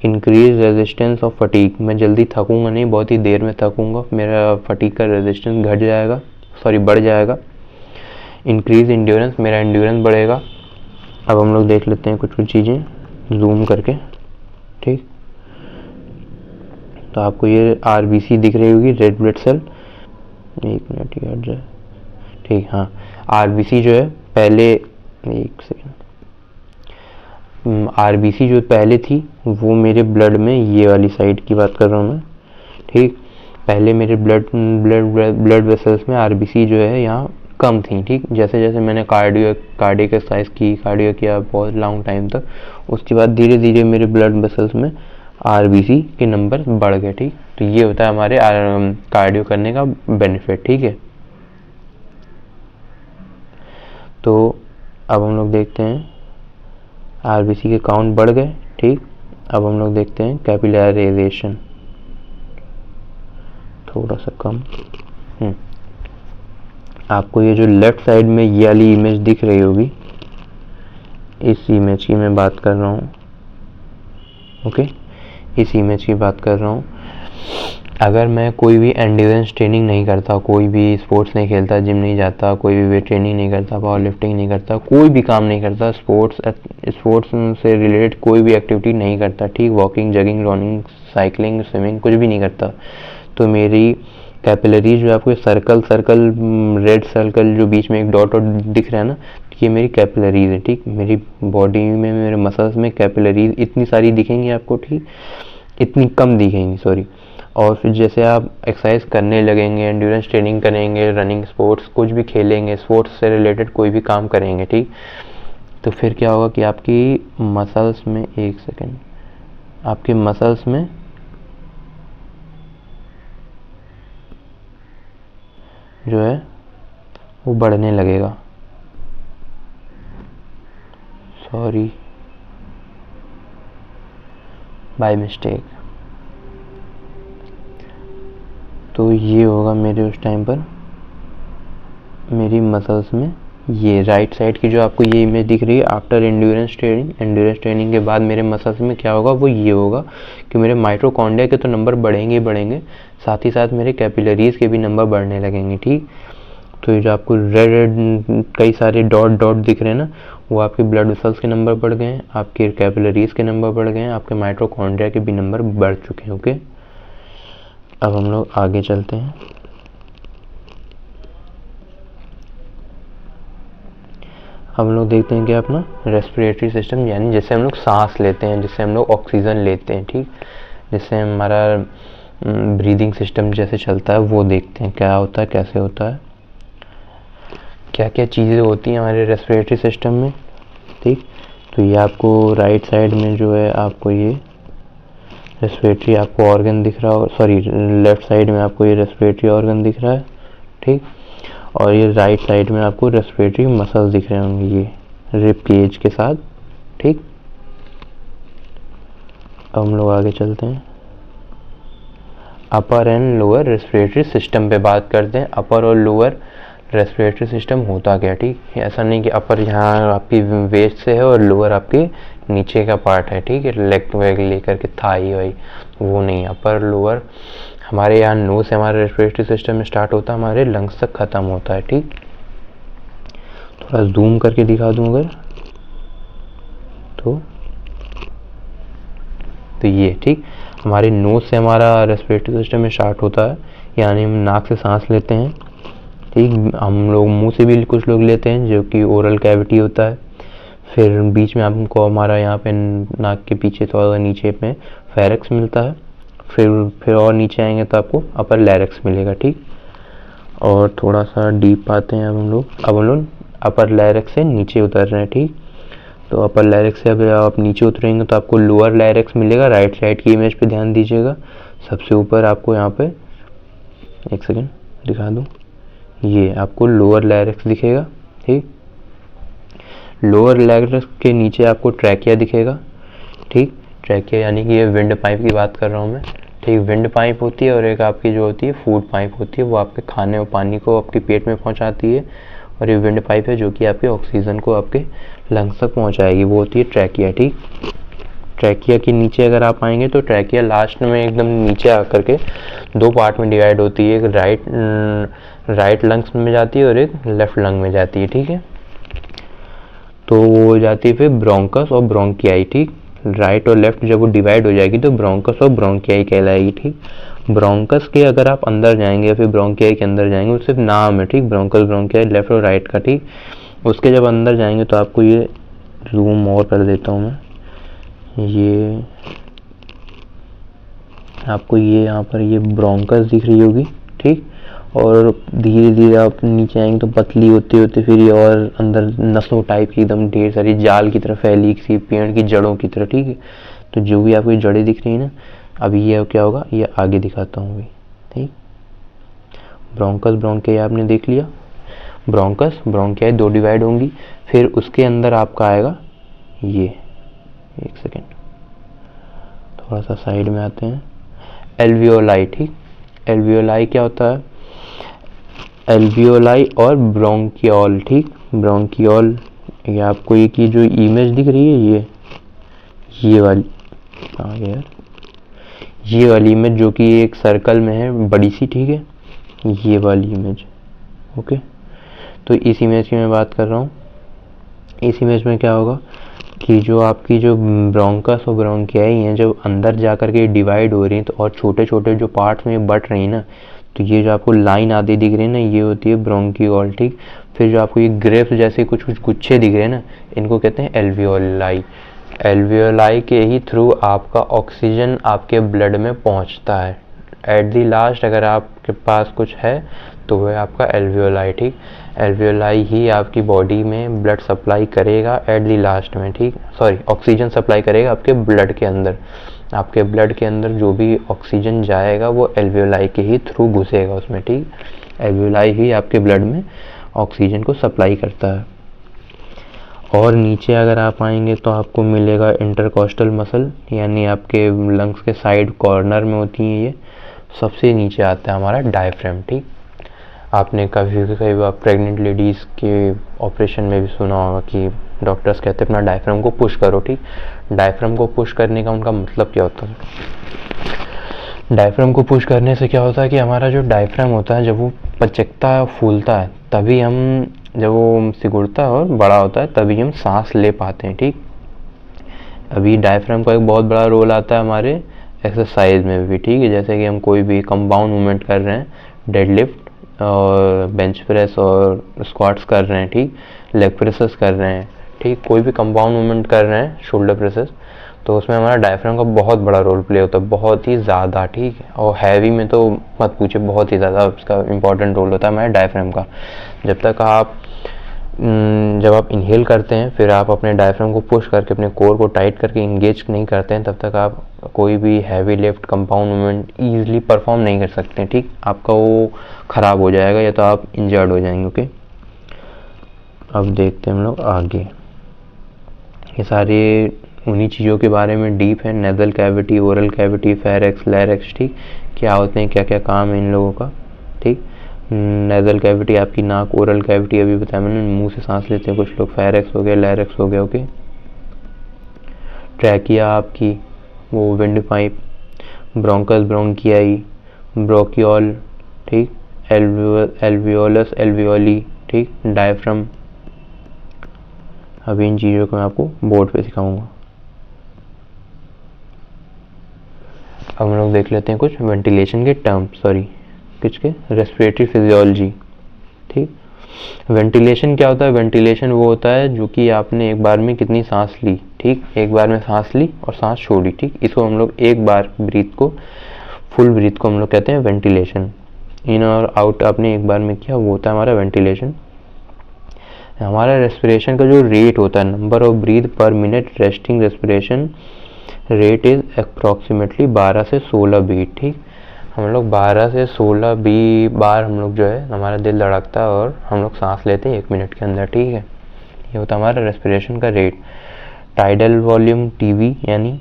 Speaker 1: इंक्रीज रेजिस्टेंस ऑफ फटीग, मैं जल्दी थकूंगा नहीं, बहुत ही देर में थकूंगा, मेरा फटीग का रेजिस्टेंस घट जाएगा, सॉरी बढ़ जाएगा। इंक्रीज इंड्योरेंस, मेरा इंड्योरेंस बढ़ेगा। अब हम लोग देख लेते हैं कुछ कुछ चीज़ें जूम करके, ठीक। तो आपको ये आरबीसी दिख रही होगी, रेड ब्लड सेल, एक मिनट ये हट जाए, ठीक। हाँ, आरबीसी जो है पहले, एक सेकेंड, आरबीसी जो पहले थी वो मेरे ब्लड में, ये वाली साइड की बात कर रहा हूँ मैं, ठीक। पहले मेरे ब्लड वेसल्स में आरबीसी जो है यहाँ कम थी, ठीक। जैसे जैसे मैंने कार्डियक एक्सरसाइज की, कार्डियो किया बहुत लॉन्ग टाइम तक, उसके बाद धीरे धीरे मेरे ब्लड वेसल्स में आरबीसी के नंबर बढ़ गए, ठीक। तो ये होता है हमारे कार्डियो करने का बेनिफिट, ठीक है। तो अब हम लोग देखते हैं आरबीसी के काउंट बढ़ गए, ठीक। अब हम लोग देखते हैं कैपिलराइजेशन, थोड़ा सा कम। आपको ये जो लेफ्ट साइड में ये वाली इमेज दिख रही होगी, इस इमेज की मैं बात कर रहा हूँ, ओके, इस इमेज की बात कर रहा हूँ। अगर मैं कोई भी एंड्योरेंस ट्रेनिंग नहीं करता, कोई भी स्पोर्ट्स नहीं खेलता, जिम नहीं जाता, कोई भी वेट ट्रेनिंग नहीं करता, पावर लिफ्टिंग नहीं करता, कोई भी काम नहीं करता, स्पोर्ट्स से रिलेटेड कोई भी एक्टिविटी नहीं करता, ठीक, walking, jogging, running, cycling, swimming, कुछ भी नहीं करता, तो मेरी कैपिलरीज जो आपको सर्कल रेड सर्कल जो बीच में एक डॉट दिख रहा है ना, ये मेरी कैपिलरीज है, ठीक। मेरी बॉडी में, मेरे मसल्स में कैपिलरीज इतनी सारी दिखेंगी आपको, ठीक, इतनी कम दिखेंगी, सॉरी। और फिर जैसे आप एक्सरसाइज करने लगेंगे, एंड्योरेंस ट्रेनिंग करेंगे, रनिंग, स्पोर्ट्स कुछ भी खेलेंगे, स्पोर्ट्स से रिलेटेड कोई भी काम करेंगे, ठीक, तो फिर क्या होगा कि आपकी मसल्स में, एक सेकेंड, आपके मसल्स में जो है वो बढ़ने लगेगा, सॉरी बाय मिस्टेक। तो ये होगा मेरे उस टाइम पर मेरी मसल्स में, ये राइट साइड की जो आपको ये इमेज दिख रही है आफ्टर एंड्योरेंस ट्रेनिंग के बाद मेरे मसल्स में क्या होगा, वो ये होगा कि मेरे माइटोकॉन्ड्रिया के तो नंबर बढ़ेंगे ही बढ़ेंगे, साथ ही साथ मेरे कैपिलरीज के भी नंबर बढ़ने लगेंगे, ठीक। तो ये जो आपको रेड कई सारे डॉट दिख रहे हैं ना, वो आपके ब्लड वेसल्स के नंबर बढ़ गए हैं, आपके कैपिलरीज के नंबर बढ़ गए हैं, आपके माइटोकॉन्ड्रिया के भी नंबर बढ़ चुके हैं, ओके। अब हम लोग आगे चलते हैं। हम लोग देखते हैं कि अपना रेस्पिरेटरी सिस्टम, यानी जैसे हम लोग सांस लेते हैं, जिससे हम लोग ऑक्सीजन लेते हैं, ठीक, जिससे हमारा ब्रीदिंग सिस्टम जैसे चलता है, वो देखते हैं क्या होता है, कैसे होता है, क्या क्या चीज़ें होती हैं हमारे रेस्पिरेटरी सिस्टम में, ठीक। तो ये आपको राइट साइड में जो है आपको ये रेस्पिरेटरी आपको ऑर्गन दिख रहा हो, सॉरी लेफ्ट साइड में आपको ये रेस्पिरेटरी ऑर्गन दिख रहा है, ठीक, और ये राइट साइड में आपको रेस्पिरेटरी मसल्स दिख रहे होंगे, ये रिब केज के साथ, ठीक। अब हम लोग आगे चलते हैं, अपर एंड लोअर रेस्पिरेटरी सिस्टम पे बात करते हैं। अपर और लोअर रेस्पिरेटरी सिस्टम होता क्या, ठीक, ऐसा नहीं कि अपर यहाँ आपकी वेस्ट से है और लोअर आपके नीचे का पार्ट है, ठीक है, लेग वेग लेकर के थाई वाई, वो नहीं। अपर लोअर हमारे यहाँ नोज से हमारे रेस्पिरेटरी सिस्टम में स्टार्ट होता है, हमारे लंग्स तक ख़त्म होता है, ठीक। थोड़ा जूम करके दिखा दूँ अगर तो ये, ठीक, हमारे नोज से हमारा रेस्पिरेटरी सिस्टम में स्टार्ट होता है, यानी हम नाक से सांस लेते हैं, ठीक। हम लोग मुंह से भी कुछ लोग लेते हैं, जो कि ओरल कैविटी होता है। फिर बीच में हमको हमारा यहाँ पे नाक के पीछे थोड़ा नीचे में फेरेक्स मिलता है, फिर और नीचे आएंगे तो आपको अपर लैरिक्स मिलेगा, ठीक। और थोड़ा सा डीप आते हैं अब हम लोग अपर लैरिक्स से नीचे उतर रहे हैं, ठीक। तो अपर लैरिक्स से अगर आप नीचे उतरेंगे तो आपको लोअर लैरिक्स मिलेगा। राइट साइड की इमेज पे ध्यान दीजिएगा, सबसे ऊपर आपको यहाँ पे, एक सेकेंड दिखा दूँ, ये आपको लोअर लैरिक्स दिखेगा, ठीक। लोअर लैरिक्स के नीचे आपको ट्रैकिया दिखेगा, ठीक। ट्रैकिया यानी कि ये विंड पाइप की बात कर रहा हूँ मैं, ठीक। विंड पाइप होती है और एक आपकी जो होती है फूड पाइप होती है, वो आपके खाने और पानी को आपके पेट में पहुँचाती है, और ये विंड पाइप है जो कि आपके ऑक्सीजन को आपके लंग्स तक पहुँचाएगी, वो होती है ट्रैकिया, ठीक। ट्रैकिया के नीचे अगर आप आएंगे तो ट्रैकिया लास्ट में एकदम नीचे आकर के दो पार्ट में डिवाइड होती है, एक राइट लंग्स में जाती है और एक लेफ्ट लंग में जाती है, ठीक है। तो वो हो जाती है फिर ब्रोंकस और ब्रोंकियाई, ठीक। राइट और लेफ्ट जब वो डिवाइड हो जाएगी तो ब्रोंकस और ब्रोंकियाई कहलाएगी, ठीक। ब्रोंकस के अगर आप अंदर जाएंगे या फिर ब्रोंकियाई के अंदर जाएंगे, वो सिर्फ नाम है, ठीक, ब्रोंकस ब्रोंकियाई लेफ्ट और राइट का, ठीक। उसके जब अंदर जाएंगे तो आपको ये जूम और कर देता हूँ मैं, ये आपको ये यहाँ पर ये ब्रोंकस दिख रही होगी, ठीक। और धीरे धीरे आप नीचे आएंगे तो पतली होते होते फिर ये और अंदर नसों टाइप की एकदम ढेर सारी जाल की तरह फैली सी पेड़ की जड़ों की तरह, ठीक है। तो जो भी आपको जड़ें दिख रही है ना, अभी ये क्या होगा, ये आगे दिखाता हूँ अभी, ठीक। ब्रोंकस ब्रोंकियाई आपने देख लिया। ब्रोंकस, ब्रोंकियाई 2 डिवाइड होंगी। फिर उसके अंदर आपका आएगा ये, एक सेकेंड थोड़ा सा साइड में आते हैं, एल्वियोलाई। ठीक, एल्वियोलाई क्या होता है, एल्वियोलाई और ब्रोंकियोल। ठीक, ब्रोंकियोल, ये आपको एक ये जो इमेज दिख रही है, ये वाली, कहाँ गया यार, ये वाली इमेज जो कि एक सर्कल में है बड़ी सी, ठीक है, ये वाली इमेज। ओके, तो इस इमेज की मैं बात कर रहा हूँ। इस इमेज में क्या होगा कि जो आपकी जो ब्रोंकस और ब्रोंकियाई हैं, जब अंदर जा कर के डिवाइड हो रही हैं तो और छोटे छोटे जो पार्ट्स में बट रही हैं ना, तो ये जो आपको लाइन आधी दिख रही है ना, ये होती है ब्रोंकियोल। ठीक, फिर जो आपको ये ग्रेप्स जैसे कुछ कुछ गुच्छे दिख रहे हैं ना, इनको कहते हैं एल्वियोलाई। एल्वियोलाई के ही थ्रू आपका ऑक्सीजन आपके ब्लड में पहुंचता है। एट दी लास्ट अगर आपके पास कुछ है तो वह आपका एल्वियोलाई। ठीक, एल्वियोलाई ही आपकी बॉडी में ब्लड सप्लाई करेगा एट दी लास्ट में। ठीक, सॉरी, ऑक्सीजन सप्लाई करेगा आपके ब्लड के अंदर। आपके ब्लड के अंदर जो भी ऑक्सीजन जाएगा वो एल्वियोलाई के ही थ्रू घुसेगा उसमें। ठीक, एल्वियोलाई ही आपके ब्लड में ऑक्सीजन को सप्लाई करता है। और नीचे अगर आप आएंगे तो आपको मिलेगा इंटरकॉस्टल मसल, यानी आपके लंग्स के साइड कॉर्नर में होती हैं ये। सबसे नीचे आता है हमारा डायफ्राम। ठीक, आपने कई बार प्रेग्नेंट लेडीज़ के ऑपरेशन में भी सुना होगा कि डॉक्टर्स कहते हैं अपना डायफ्राम को पुश करो। ठीक, डायफ्राम को पुश करने का उनका मतलब क्या होता है, डायफ्राम को पुश करने से क्या होता है कि हमारा जो डायफ्राम होता है जब वो पचकता है, फूलता है, तभी हम, जब वो सिकुड़ता है और बड़ा होता है तभी हम सांस ले पाते हैं। ठीक, अभी डायफ्राम का एक बहुत बड़ा रोल आता है हमारे एक्सरसाइज में भी। ठीक है, जैसे कि हम कोई भी कंपाउंड मूवमेंट कर रहे हैं, डेडलिफ्ट और बेंच प्रेस और स्क्वाट्स कर रहे हैं, ठीक, लेग प्रेसेस कर रहे हैं, ठीक, कोई भी कंपाउंड मूवमेंट कर रहे हैं, शोल्डर प्रेसेस, तो उसमें हमारा डायफ्राम का बहुत बड़ा रोल प्ले होता है, बहुत ही ज़्यादा। ठीक है, और हैवी में तो मत पूछे, बहुत ही ज़्यादा उसका इंपॉर्टेंट रोल होता है हमारे डायफ्राम का। जब आप इनहेल करते हैं, फिर आप अपने डायफ्राम को पुश करके अपने कोर को टाइट करके इंगेज नहीं करते हैं, तब तक आप कोई भी heavy lift, compound movement easily perform नहीं कर सकते हैं। ठीक, आपका वो ख़राब हो जाएगा या तो आप इंजर्ड हो जाएंगे। ओके, अब देखते हैं हम लोग आगे। ये सारे उन्हीं चीज़ों के बारे में डीप है, nasal cavity, oral cavity, pharynx, larynx. ठीक, क्या होते हैं, क्या क्या काम है इन लोगों का। ठीक, नेजल कैविटी आपकी नाक, ओरल कैविटी अभी बताया मैंने, मुंह से सांस लेते हैं कुछ लोग, फेरेक्स हो गया, लैरिक्स हो गया। ओके, ट्रैकिया आपकी वो विंड पाइप, ब्रोंकस, ब्रोंकियाई, ब्रोकियोल, ठीक, एल्वियोलस, एल्वियोली, ठीक, डायफ्राम। अभी इन चीज़ों को मैं आपको बोर्ड पे सिखाऊंगा। अब हम लोग देख लेते हैं कुछ वेंटिलेशन के टर्म, सॉरी किसके, रेस्पिरेटरी फिजियोलॉजी। ठीक, वेंटिलेशन क्या होता है, वेंटिलेशन वो होता है जो कि आपने एक बार में कितनी सांस ली। ठीक, एक बार में सांस ली और सांस छोड़ी। ठीक, इसको हम लोग एक बार ब्रीथ को, फुल ब्रीथ को हम लोग कहते हैं वेंटिलेशन। इन और आउट आपने एक बार में किया, वो होता है हमारा वेंटिलेशन। हमारा रेस्पिरेशन का जो रेट होता है, नंबर ऑफ ब्रीथ पर minute, resting respiration rate is approximately 12 से 16 बीट। ठीक, हम लोग 12 से 16 बार हम लोग जो है हमारा दिल धड़कता है और हम लोग सांस लेते हैं 1 मिनट के अंदर। ठीक है, ये होता है हमारा रेस्पिरेशन का रेट। टाइडल वॉल्यूम, टीवी, यानी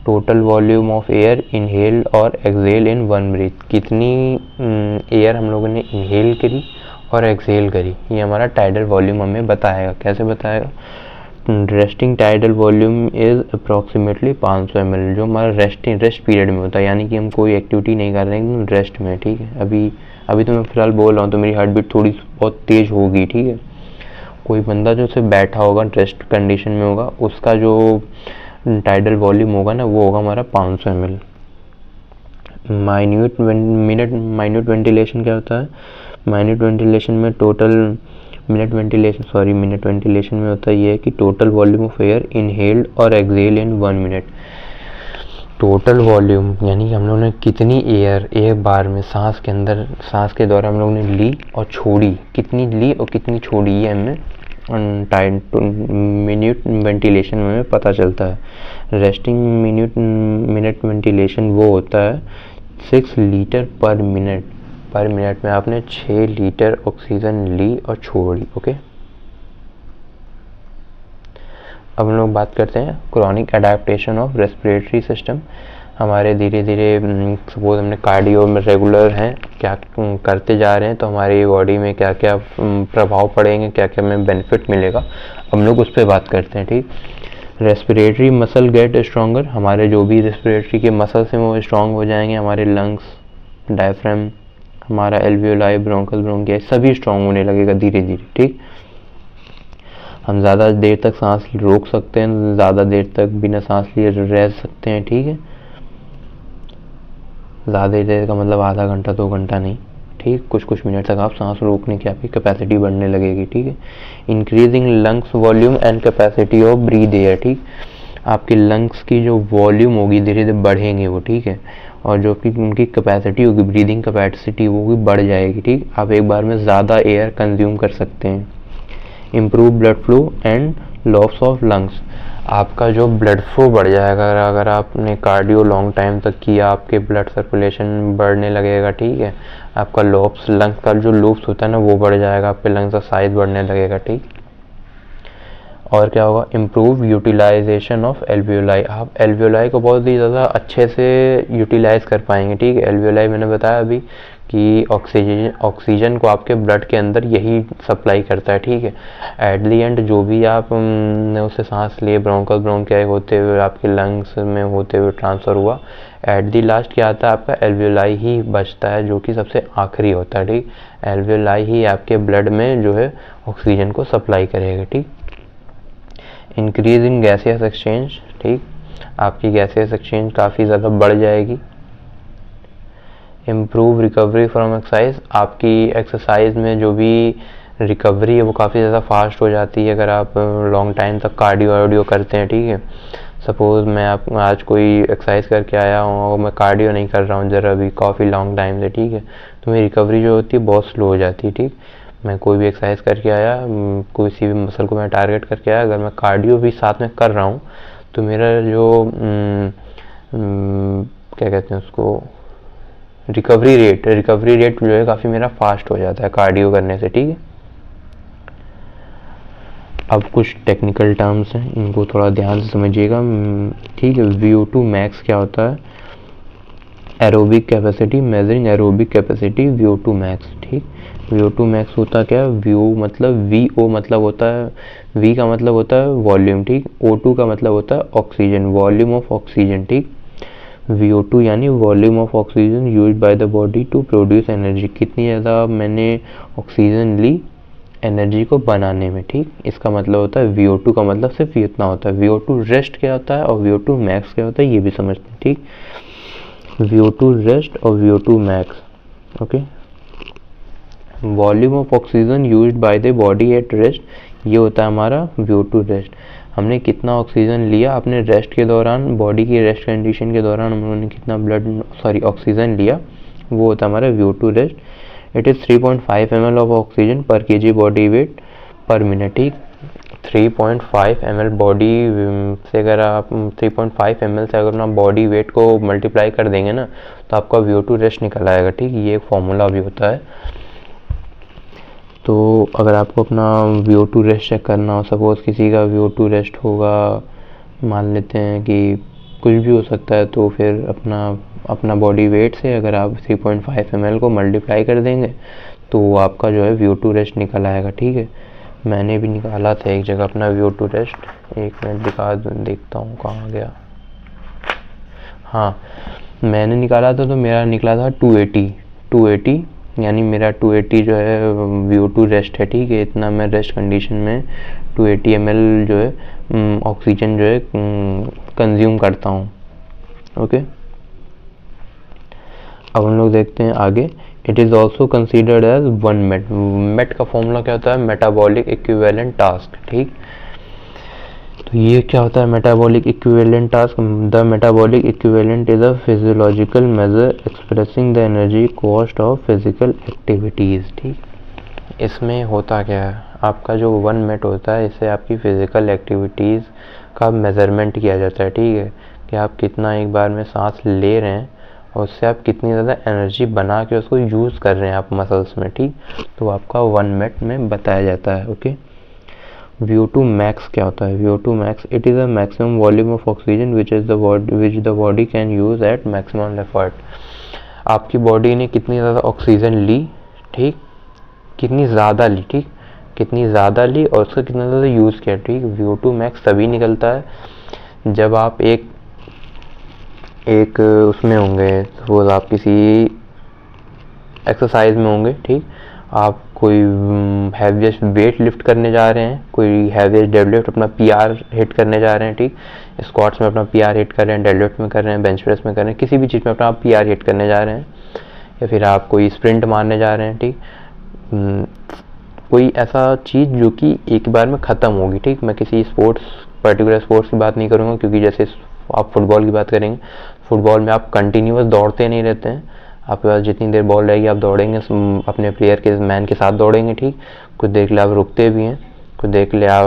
Speaker 1: total volume of air inhale और एक्सहेल इन वन ब्रीथ, कितनी एयर हम लोगों ने इनहेल करी और एक्सहेल करी, ये हमारा टाइडल वॉल्यूम हमें बताएगा। कैसे बताएगा, resting tidal volume is approximately 500 ml, जो हमारा रेस्ट पीरियड में होता है, यानी कि हम कोई एक्टिविटी नहीं कर रहे हैं, रेस्ट में। ठीक है, अभी तो मैं फिलहाल बोल रहा हूँ तो मेरी हार्ट बीट थोड़ी बहुत तेज़ होगी। ठीक है, कोई बंदा जो सिर्फ बैठा होगा, रेस्ट कंडीशन में होगा, उसका जो टाइडल वॉल्यूम होगा ना, वो होगा हमारा 500 ml। माइन्यूट वेंटिलेशन क्या होता है, माइन्यूट वेंटिलेशन में मिनट वेंटिलेशन में होता है ये कि total volume of air inhaled और एक्सहेल इन 1 मिनट। टोटल वॉल्यूम यानी कि हम लोगों ने कितनी एयर एक बार में सांस के अंदर, सांस के दौरान हम लोगों ने ली और छोड़ी, कितनी ली और कितनी छोड़ी, ये हमें मिनट वेंटिलेशन में पता चलता है। रेस्टिंग मिनट वेंटिलेशन वो होता है 6 लीटर पर पर मिनट में आपने 6 लीटर ऑक्सीजन ली और छोड़ी। ओके, अब हम लोग बात करते हैं chronic adaptation of respiratory system. हमारे धीरे धीरे सपोज हमने कार्डियो में रेगुलर हैं, क्या करते जा रहे हैं, तो हमारी बॉडी में क्या क्या प्रभाव पड़ेंगे, क्या क्या हमें बेनिफिट मिलेगा, हम लोग उस पर बात करते हैं। ठीक, रेस्पिरेटरी मसल गेट स्ट्रॉन्गर, हमारे जो भी रेस्पिरेटरी के मसल्स हैं वो स्ट्रॉन्ग हो जाएंगे, हमारे लंग्स, डायफ्राम, हमारा एल्वियोलाई, ब्रोंकल, ब्रोंकिया सभी स्ट्रॉन्ग होने लगेगा धीरे धीरे। ठीक, हम ज़्यादा देर तक सांस रोक सकते हैं, ज़्यादा देर तक बिना सांस लिए रह सकते हैं। ठीक है, ज़्यादा देर का मतलब आधा घंटा 2 घंटा नहीं। ठीक, कुछ कुछ मिनट तक आप सांस रोकने की आपकी कैपेसिटी बढ़ने लगेगी। ठीक है, increasing lungs volume and capacity of breath air. ठीक, आपके लंग्स की जो वॉल्यूम होगी धीरे धीरे बढ़ेंगे वो। ठीक है, और जो कि उनकी कैपेसिटी होगी, ब्रीदिंग कैपेसिटी, वो भी बढ़ जाएगी। ठीक, आप एक बार में ज़्यादा एयर कंज्यूम कर सकते हैं। Improve blood flow and loss of lungs, आपका जो ब्लड फ्लो बढ़ जाएगा। अगर आपने कार्डियो लॉन्ग टाइम तक किया, आपके ब्लड सर्कुलेशन बढ़ने लगेगा। ठीक है, आपका लॉस, लंग्स का जो लूप्स होता है ना वो बढ़ जाएगा, आपके लंग्स का साइज बढ़ने लगेगा। ठीक, और क्या होगा, इम्प्रूव यूटिलाइजेशन ऑफ एल्वियोलाई, आप एल्वियोलाई को बहुत ही ज़्यादा अच्छे से यूटिलाइज कर पाएंगे। ठीक है, एल्वियोलाई मैंने बताया अभी कि ऑक्सीजन को आपके ब्लड के अंदर यही सप्लाई करता है। ठीक है, एट दी एंड जो भी आप उससे सांस लिए, ब्रोंकल, ब्रोंकियाई होते हुए आपके लंग्स में होते हुए ट्रांसफ़र हुआ, एट दी लास्ट क्या आता है, आपका एल्वियोलाई ही बचता है, जो कि सबसे आखिरी होता है। ठीक, एल्वियोलाई ही आपके ब्लड में जो है ऑक्सीजन को सप्लाई करेगा। ठीक, इंक्रीज इन गैसियस एक्सचेंज, ठीक, आपकी गैसियस एक्सचेंज काफ़ी ज़्यादा बढ़ जाएगी। इम्प्रूव रिकवरी फ्रॉम एक्सरसाइज, आपकी एक्सरसाइज में जो भी रिकवरी है वो काफ़ी ज़्यादा फास्ट हो जाती है अगर आप लॉन्ग टाइम तक कार्डियो वार्डियो करते हैं। ठीक है, सपोज़ मैं आप आज कोई एक्सरसाइज करके आया हूँ और मैं कार्डियो नहीं कर रहा हूँ ज़रा भी काफ़ी लॉन्ग टाइम से। ठीक है, तो मेरी रिकवरी जो होती है बहुत स्लो हो जाती है। ठीक, मैं कोई भी एक्सरसाइज करके आया, कोई सी भी मसल को मैं टारगेट करके आया, अगर मैं कार्डियो भी साथ में कर रहा हूँ तो मेरा जो क्या कहते हैं उसको, रिकवरी रेट जो है काफ़ी मेरा फास्ट हो जाता है कार्डियो करने से। ठीक है, अब कुछ टेक्निकल टर्म्स हैं, इनको थोड़ा ध्यान से समझिएगा। ठीक है, VO2 मैक्स क्या होता है, aerobic capacity, measuring aerobic capacity, VO2 max. ठीक, VO2 मैक्स होता क्या है, VO मतलब होता है, V का मतलब होता है वॉल्यूम। ठीक, O2 का मतलब होता है ऑक्सीजन, वॉल्यूम ऑफ ऑक्सीजन। ठीक, VO2 यानी volume of oxygen use by the body to produce energy, कितनी ज़्यादा मैंने ऑक्सीजन ली एनर्जी को बनाने में। ठीक, इसका मतलब होता है VO2 का मतलब सिर्फ इतना होता है। VO2 रेस्ट क्या होता है और VO2 मैक्स क्या होता है ये भी समझते हैं। ठीक, VO2 रेस्ट और VO2 max. Okay, volume of oxygen used by the body at rest, ये होता है हमारा VO2 रेस्ट, हमने कितना ऑक्सीजन लिया अपने रेस्ट के दौरान, बॉडी की रेस्ट कंडीशन के दौरान हम लोगों ने कितना ऑक्सीजन लिया, वो होता है हमारा VO2 rest. It is 3.5 ml of oxygen पर kg बॉडी वेट पर मिनट। ठीक, 3.5 ml बॉडी से अगर आप 3.5 ml से अगर आप बॉडी वेट को मल्टीप्लाई कर देंगे ना तो आपका VO2 रेस्ट निकल आएगा। ठीक, ये एक फॉर्मूला भी होता है। तो अगर आपको अपना VO2 रेस्ट चेक करना हो, सपोज़ किसी का VO2 रेस्ट होगा, मान लेते हैं कि कुछ भी हो सकता है, तो फिर अपना बॉडी वेट से अगर आप 3.5 ml को मल्टीप्लाई कर देंगे तो आपका जो है VO2 रेस्ट निकल आएगा। ठीक है, मैंने भी निकाला था एक जगह अपना VO2 रेस्ट, एक मिनट देखता हूँ कहाँ गया। हाँ, मैंने निकाला था तो मेरा निकला था 280 यानी मेरा 280 जो है VO2 रेस्ट है। ठीक है, इतना मैं रेस्ट कंडीशन में 280 ml जो है ऑक्सीजन जो है कंज्यूम करता हूँ। ओके, अब हम लोग देखते हैं आगे। It is also considered as 1 MET का फॉर्मूला क्या होता है, मेटाबॉलिक इक्विवेलेंट टास्क। ठीक, तो ये क्या होता है metabolic equivalent task, the metabolic equivalent is a physiological measure expressing the energy cost of physical activities. ठीक, इसमें होता क्या है, आपका जो 1 MET होता है इससे आपकी फ़िज़िकल एक्टिविटीज़ का मेज़रमेंट किया जाता है। ठीक है, कि आप कितना एक बार में सांस ले रहे हैं और उससे आप कितनी ज़्यादा एनर्जी बना के उसको यूज़ कर रहे हैं आप मसल्स में, ठीक। तो आपका 1 मिनट में बताया जाता है, ओके। VO2 max क्या होता है? VO2 max, it is a maximum volume of oxygen which the body can use at maximum effort. आपकी बॉडी ने कितनी ज़्यादा ऑक्सीजन ली, ठीक, कितनी ज़्यादा ली, ठीक, कितनी ज़्यादा ली और उसका कितना ज़्यादा यूज़ किया, ठीक। VO2 max तभी निकलता है जब आप एक उसमें होंगे, सपोज आप किसी एक्सरसाइज में होंगे, ठीक। आप कोई हैवीएस्ट वेट लिफ्ट करने जा रहे हैं, कोई हैवीएस्ट डेडलिफ्ट अपना PR हिट करने जा रहे हैं, ठीक। स्क्वाट्स में अपना PR हिट कर रहे हैं, डेडलिफ्ट में कर रहे हैं, बेंच प्रेस में कर रहे हैं, किसी भी चीज़ में अपना आप PR हिट करने जा रहे हैं, या फिर आप कोई स्प्रिंट मारने जा रहे हैं, ठीक। कोई ऐसा चीज़ जो कि एक बार में ख़त्म होगी, ठीक। मैं किसी पर्टिकुलर स्पोर्ट्स की बात नहीं करूँगा, क्योंकि जैसे आप फुटबॉल की बात करेंगे, फुटबॉल में आप कंटिन्यूअस दौड़ते नहीं रहते हैं, आपके पास जितनी देर बॉल रहेगी आप दौड़ेंगे, अपने प्लेयर के मैन के साथ दौड़ेंगे, ठीक। कुछ देख ले आप रुकते भी हैं, कुछ देख ले आप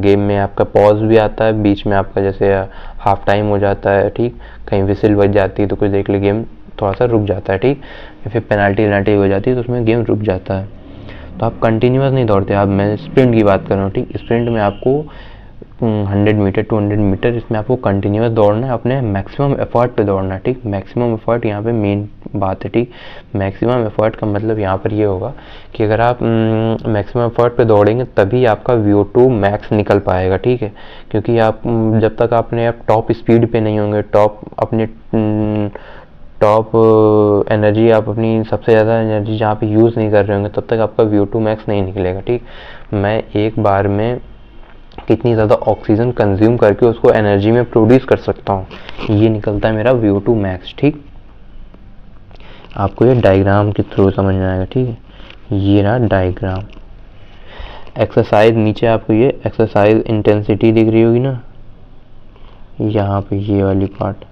Speaker 1: गेम में आपका पॉज भी आता है, बीच में आपका जैसे हाफ टाइम हो जाता है, ठीक, कहीं विसिल बज जाती है तो कुछ देख ले गेम थोड़ा सा रुक जाता है, ठीक, या फिर पेनल्टी हो जाती है तो उसमें गेम रुक जाता है। तो आप कंटिन्यूअस नहीं दौड़ते। आप, मैं स्प्रिंट की बात कर रहा हूँ, ठीक। स्प्रिंट में आपको 100 मीटर 200 मीटर इसमें आपको कंटिन्यूअस दौड़ना है, अपने मैक्सिमम एफर्ट पे दौड़ना है, ठीक। मैक्सिमम एफर्ट यहाँ पे मेन बात है, ठीक। मैक्सिमम एफर्ट का मतलब यहाँ पर ये होगा कि अगर आप मैक्सिमम एफर्ट पे दौड़ेंगे तभी आपका VO2 मैक्स निकल पाएगा, ठीक है। क्योंकि आप जब तक आपने आप टॉप स्पीड पे नहीं होंगे, टॉप एनर्जी आप अपनी सबसे ज़्यादा एनर्जी जहाँ पे यूज़ नहीं कर रहे होंगे, तब तक आपका VO2 मैक्स नहीं निकलेगा, ठीक। मैं एक बार में कितनी ज़्यादा ऑक्सीजन कंज्यूम करके उसको एनर्जी में प्रोड्यूस कर सकता हूँ, ये निकलता है मेरा VO2 मैक्स, ठीक। आपको ये डायग्राम के थ्रू समझ में आएगा, ठीक है। ये रहा डायग्राम। एक्सरसाइज, नीचे आपको ये एक्सरसाइज इंटेंसिटी दिख रही होगी ना, यहाँ पे ये वाली पार्ट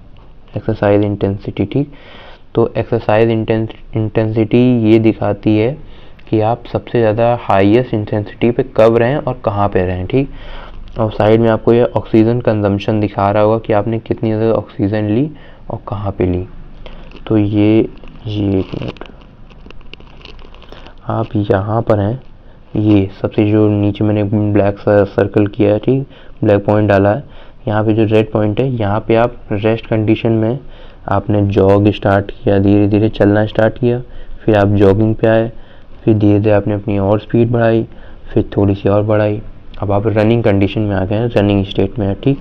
Speaker 1: एक्सरसाइज इंटेंसिटी, ठीक। तो एक्सरसाइज इंटेंसिटी ये दिखाती है कि आप सबसे ज़्यादा हाईएस्ट इंटेंसिटी पे कब रहें और कहाँ पे रहें, ठीक। और साइड में आपको ये ऑक्सीजन कंजम्पशन दिखा रहा होगा कि आपने कितनी ज़्यादा ऑक्सीजन ली और कहाँ पे ली। तो ये एक मिनट, आप यहाँ पर हैं, ये सबसे जो नीचे मैंने ब्लैक सर्कल किया है, ठीक, ब्लैक पॉइंट डाला है, यहाँ पे जो रेड पॉइंट है, यहाँ पे आप रेस्ट कंडीशन में आपने जॉग स्टार्ट किया, धीरे धीरे चलना स्टार्ट किया, फिर आप जॉगिंग पे आए, फिर धीरे धीरे आपने अपनी और स्पीड बढ़ाई, फिर थोड़ी सी और बढ़ाई, अब आप रनिंग कंडीशन में आ गए हैं, रनिंग स्टेट में है, ठीक।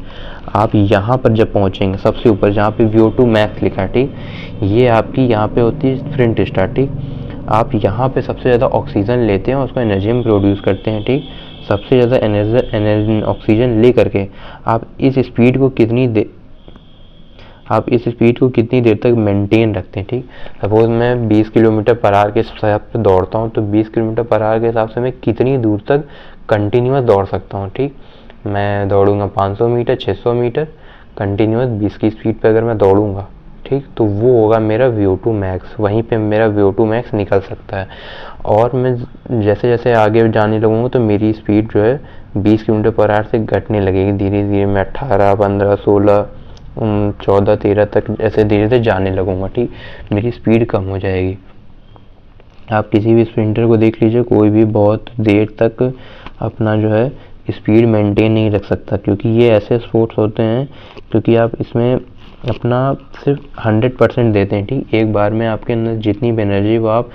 Speaker 1: आप यहाँ पर जब पहुँचेंगे सबसे ऊपर जहाँ पे VO2 मैक्स लिखा है, ठीक, ये आपकी यहाँ पे होती है स्प्रिंट स्टार्ट, ठीक। आप यहाँ पे सबसे ज़्यादा ऑक्सीजन लेते हैं और उसको एनर्जी में प्रोड्यूस करते हैं, ठीक। सबसे ज़्यादा एनर्जी ऑक्सीजन ले करके आप इस स्पीड को कितनी देर तक मेंटेन रखते हैं, ठीक। सपोज मैं 20 किलोमीटर पर आवर के हिसाब से दौड़ता हूँ, तो 20 किलोमीटर पर आवर के हिसाब से मैं कितनी दूर तक कंटिन्यूस दौड़ सकता हूँ, ठीक। मैं दौड़ूंगा 500 मीटर 600 मीटर कंटिन्यूस 20 की स्पीड पे अगर मैं दौड़ूंगा, ठीक, तो वो होगा मेरा VO2 मैक्स, वहीं पे मेरा VO2 मैक्स निकल सकता है। और मैं जैसे जैसे आगे जाने लगूंगा तो मेरी स्पीड जो है 20 किलोमीटर पर आवर से घटने लगेगी, धीरे धीरे मैं 18 15 16 14 13 तक ऐसे धीरे धीरे जाने लगूंगा, ठीक। मेरी स्पीड कम हो जाएगी। आप किसी भी स्प्रिंटर को देख लीजिए, कोई भी बहुत देर तक अपना जो है स्पीड मेंटेन नहीं रख सकता, क्योंकि ये ऐसे स्पोर्ट्स होते हैं क्योंकि आप इसमें अपना सिर्फ 100% देते हैं, ठीक। एक बार में आपके अंदर जितनी भी एनर्जी वो आप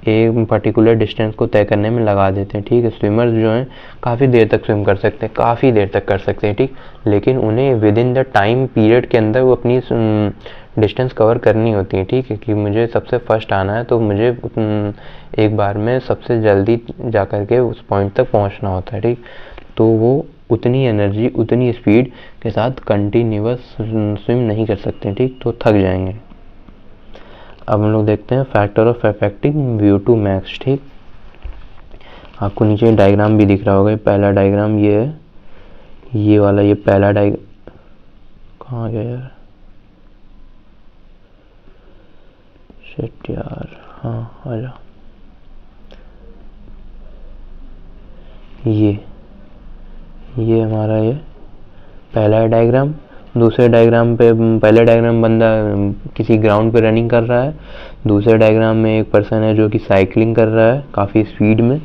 Speaker 1: एक पर्टिकुलर डिस्टेंस को तय करने में लगा देते हैं, ठीक है। स्विमर्स जो हैं काफ़ी देर तक स्विम कर सकते हैं, काफ़ी देर तक कर सकते हैं, ठीक, लेकिन उन्हें with in the time period के अंदर वो अपनी डिस्टेंस कवर करनी होती है, ठीक है। कि मुझे सबसे फर्स्ट आना है तो मुझे एक बार में सबसे जल्दी जा कर के उस पॉइंट तक पहुंचना होता है, ठीक। तो वो उतनी एनर्जी उतनी स्पीड के साथ कंटिन्यूअस स्विम नहीं कर सकते, ठीक, तो थक जाएंगे। अब हम लोग देखते हैं factor of affecting VO2 max, ठीक। आपको नीचे डायग्राम भी दिख रहा होगा, पहला डायग्राम ये है, ये वाला, ये पहला कहाँ गया यार, शिट यार, हाँ आजा, ये हमारा ये पहला डायग्राम, दूसरे डायग्राम पे, पहले डायग्राम बंदा किसी ग्राउंड पे रनिंग कर रहा है, दूसरे डायग्राम में एक पर्सन है जो कि साइकिलिंग कर रहा है काफ़ी स्पीड में,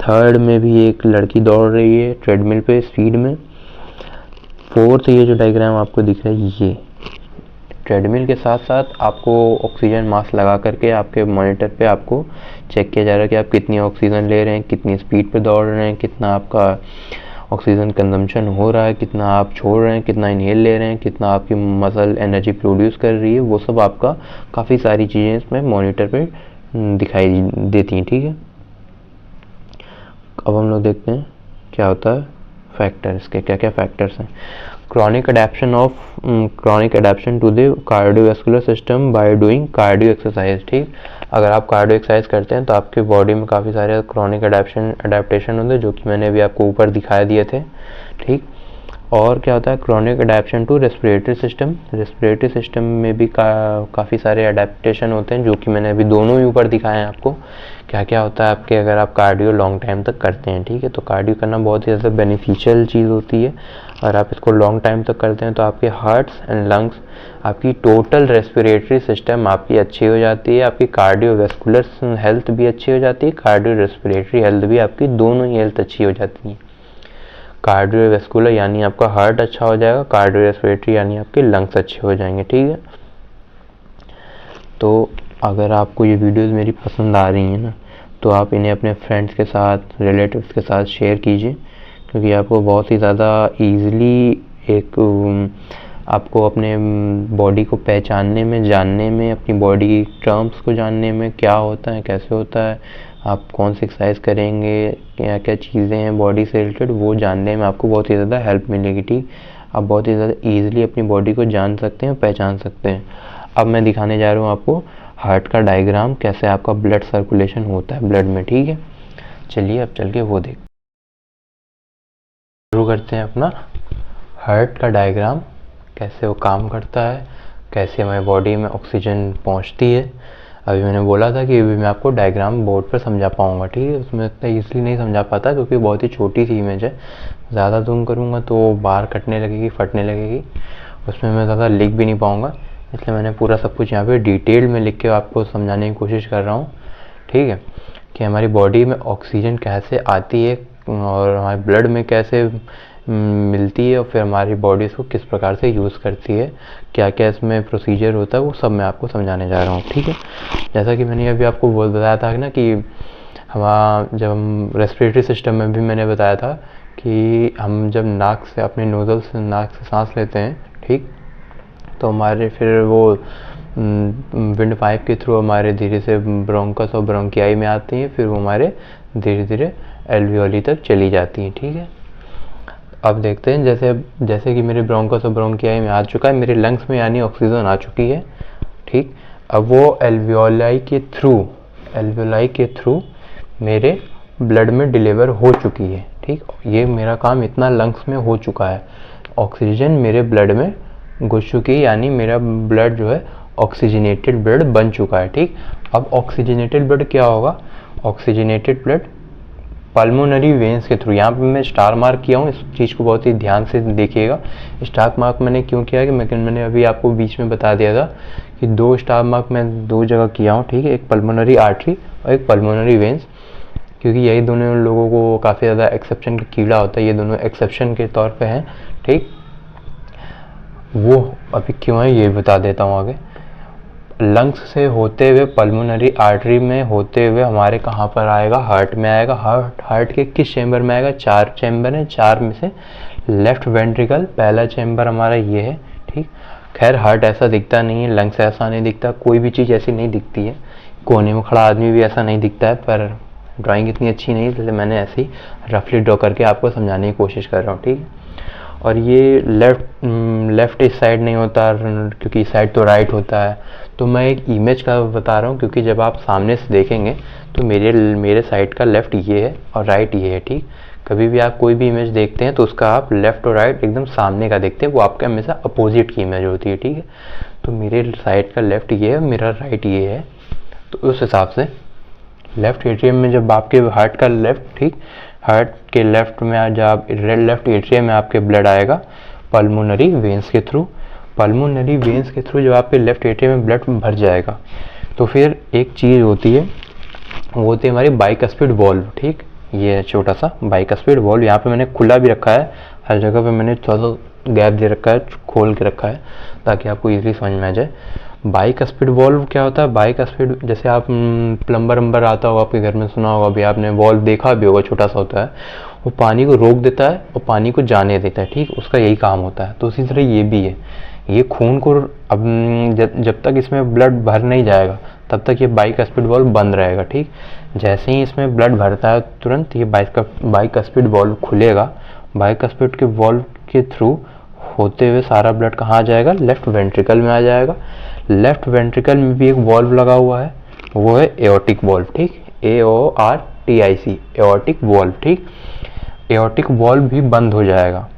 Speaker 1: थर्ड में भी एक लड़की दौड़ रही है ट्रेडमिल पे स्पीड में, फोर्थ ये जो डायग्राम आपको दिख रहा है ये ट्रेडमिल के साथ साथ आपको ऑक्सीजन मास्क लगा करके आपके मॉनिटर पे आपको चेक किया जा रहा है कि आप कितनी ऑक्सीजन ले रहे हैं, कितनी स्पीड पे दौड़ रहे हैं, कितना आपका ऑक्सीजन कंजम्पशन हो रहा है, कितना आप छोड़ रहे हैं, कितना इनहेल ले रहे हैं, कितना आपकी मसल एनर्जी प्रोड्यूस कर रही है, वो सब आपका काफ़ी सारी चीज़ें इसमें मॉनिटर पे दिखाई देती हैं। ठीक है, अब हम लोग देखते हैं क्या होता है फैक्टर, इसके क्या क्या फैक्टर्स हैं। Chronic adaptation to the cardiovascular system by doing cardio exercise. ठीक, अगर आप कार्डियो एक्सरसाइज करते हैं तो आपके बॉडी में काफ़ी सारे क्रॉनिक अडेप्टेशन होते हैं जो कि मैंने अभी आपको ऊपर दिखा दिए थे। ठीक, और क्या होता है chronic adaptation to respiratory system में भी काफ़ी सारे अडेप्टेशन होते हैं जो कि मैंने अभी दोनों ही ऊपर दिखाए हैं आपको क्या क्या होता है आपके अगर आप कार्डियो लॉन्ग टाइम तक करते हैं। ठीक है, तो कार्डियो करना बहुत ही ज़्यादा बेनिफिशियल चीज़ होती है। अगर आप इसको लॉन्ग टाइम तक करते हैं तो आपके हार्ट्स एंड लंग्स, आपकी टोटल रेस्पिरेटरी सिस्टम आपकी अच्छी हो जाती है, आपकी कार्डियोवैस्कुलर हेल्थ भी अच्छी हो जाती है, कार्डियो रेस्पिरेटरी हेल्थ भी आपकी दोनों ही हेल्थ अच्छी हो जाती है। कार्डियोवैस्कुलर यानी आपका हार्ट अच्छा हो जाएगा, कार्डियो रेस्पिरेटरी यानी आपके लंग्स अच्छे हो जाएंगे। ठीक है, तो अगर आपको ये वीडियोस मेरी पसंद आ रही हैं ना तो आप इन्हें अपने फ्रेंड्स के साथ, रिलेटिव्स के साथ शेयर कीजिए, क्योंकि आपको बहुत ही ज़्यादा ईज़िली एक आपको अपने बॉडी को पहचानने में, जानने में, अपनी बॉडी टर्म्स को जानने में, क्या होता है, कैसे होता है, आप कौन सी एक्सरसाइज करेंगे, क्या क्या चीज़ें हैं बॉडी से रिलेटेड, वो जानने में आपको बहुत ही ज़्यादा हेल्प मिलेगी। ठीक, आप बहुत ही ज़्यादा ईजिली अपनी बॉडी को जान सकते हैं, पहचान सकते हैं। अब मैं दिखाने जा रहा हूँ आपको हार्ट का डायग्राम, कैसे आपका ब्लड सर्कुलेशन होता है ब्लड में। ठीक है, चलिए अब चल के वो देख शुरू करते हैं अपना हार्ट का डायग्राम, कैसे वो काम करता है, कैसे हमारी बॉडी में ऑक्सीजन पहुंचती है। अभी मैंने बोला था कि अभी मैं आपको डायग्राम बोर्ड पर समझा पाऊंगा। ठीक है, उसमें इतना ईजिली नहीं समझा पाता क्योंकि बहुत ही छोटी सी इमेज है, ज़्यादा जूम करूँगा तो बाहर कटने लगेगी, फटने लगेगी, उसमें मैं ज़्यादा लिख भी नहीं पाऊँगा, इसलिए मैंने पूरा सब कुछ यहाँ पे डिटेल में लिख के आपको समझाने की कोशिश कर रहा हूँ। ठीक है, कि हमारी बॉडी में ऑक्सीजन कैसे आती है और हमारे ब्लड में कैसे मिलती है और फिर हमारी बॉडी इसको किस प्रकार से यूज़ करती है, क्या क्या इसमें प्रोसीजर होता है, वो सब मैं आपको समझाने जा रहा हूँ। ठीक है, जैसा कि मैंने अभी आपको बताया था कि ना कि जब हम रेस्पिरेटरी सिस्टम में भी मैंने बताया था कि हम जब नाक से, अपने नोजल से, नाक से सांस लेते हैं, ठीक, तो हमारे फिर वो विंड पाइप के थ्रू हमारे धीरे से ब्रोंकस और ब्रोंकियाई में आती हैं, फिर वो हमारे धीरे धीरे एल्वियोली तक चली जाती हैं। ठीक है, अब देखते हैं जैसे कि मेरे ब्रोंकस और ब्रोंकियाई में आ चुका है, मेरे लंग्स में यानी ऑक्सीजन आ चुकी है। ठीक, अब वो एल्वियोलाई के थ्रू मेरे ब्लड में डिलीवर हो चुकी है। ठीक, ये मेरा काम इतना लंग्स में हो चुका है, ऑक्सीजन मेरे ब्लड में घुस चुकी है, यानी मेरा ब्लड जो है ऑक्सीजनेटेड ब्लड बन चुका है। ठीक, अब ऑक्सीजनेटेड ब्लड क्या होगा, ऑक्सीजनेटेड ब्लड पल्मोनरी वेन्स के थ्रू, यहाँ पे मैं स्टार मार्क किया हूँ, इस चीज़ को बहुत ही ध्यान से देखिएगा। स्टार मार्क मैंने क्यों किया कि मैंने अभी आपको बीच में बता दिया था कि 2 स्टार मार्क मैं 2 जगह किया हूँ। ठीक है, एक पल्मोनरी आर्टरी और एक पल्मोनरी वेन्स, क्योंकि यही दोनों लोगों को काफ़ी ज़्यादा एक्सेप्शन का कीड़ा होता है, ये दोनों एक्सेप्शन के तौर पर हैं। ठीक, वो अभी क्यों है ये बता देता हूँ आगे। लंग्स से होते हुए पल्मोनरी आर्टरी में होते हुए हमारे कहाँ पर आएगा, हार्ट में आएगा। हार्ट के किस चैम्बर में आएगा, 4 चैम्बर हैं, 4 में से लेफ्ट वेंट्रिकल पहला चैम्बर हमारा ये है। ठीक, खैर हार्ट ऐसा दिखता नहीं है, लंग्स ऐसा नहीं दिखता, कोई भी चीज़ ऐसी नहीं दिखती है, कोने में खड़ा आदमी भी ऐसा नहीं दिखता है, पर ड्राइंग इतनी अच्छी नहीं इसलिए मैंने ऐसे ही रफली ड्रॉ करके आपको समझाने की कोशिश कर रहा हूँ। ठीक, और ये लेफ्ट इस साइड नहीं होता क्योंकि इस साइड तो राइट होता है, तो मैं एक इमेज का बता रहा हूँ, क्योंकि जब आप सामने से देखेंगे तो मेरे साइड का लेफ्ट ये है और राइट ये है। ठीक, कभी भी आप कोई भी इमेज देखते हैं तो उसका आप लेफ्ट और राइट एकदम सामने का देखते हैं, वो आपका हमेशा अपोजिट की इमेज होती है। ठीक है, तो मेरे साइड का लेफ्ट ये है, मेरा राइट ये है, तो उस हिसाब से लेफ्ट एट्रियम में जब आपके हार्ट का लेफ्ट, ठीक, हार्ट के लेफ्ट में जब लेफ्ट एट्रियम में आपके ब्लड आएगा, पल्मोनरी वेन्स के थ्रू। पल्मोनरी वेन्स के थ्रू जब आपके लेफ्ट एट्रियम में ब्लड भर जाएगा तो फिर एक चीज़ होती है, वो होती है हमारी बाइकस्पिड वॉल्व, ठीक। ये छोटा सा बाइकस्पिड वॉल्व यहाँ पे मैंने खुला भी रखा है, हर जगह पे मैंने थोड़ा सा गैप दे रखा है, खोल के रखा है ताकि आपको इजीली समझ में आ जाए। बाइकस्पिड वॉल्व क्या होता है? बाइकस्पिड, जैसे आप प्लम्बर आता होगा आपके घर में, सुना होगा भी आपने, वॉल्व देखा भी होगा, छोटा सा होता है, वो पानी को रोक देता है और पानी को जाने देता है, ठीक। उसका यही काम होता है। तो उसी तरह ये भी है, ये खून को अब जब तक इसमें ब्लड भर नहीं जाएगा तब तक ये बाइकस्पिड वॉल्व बंद रहेगा, ठीक। जैसे ही इसमें ब्लड भरता है तुरंत ये बाइकस्पिड वॉल्व खुलेगा। बाइकस्पिड के वॉल्व के थ्रू होते हुए सारा ब्लड कहाँ आ जाएगा? लेफ्ट वेंट्रिकल में आ जाएगा। लेफ्ट वेंट्रिकल में भी एक वॉल्व लगा हुआ है, वो है एओर्टिक वॉल्व, ठीक। AORTIC, एओर्टिक वॉल्व, ठीक। एओर्टिक वॉल्व भी बंद हो जाएगा,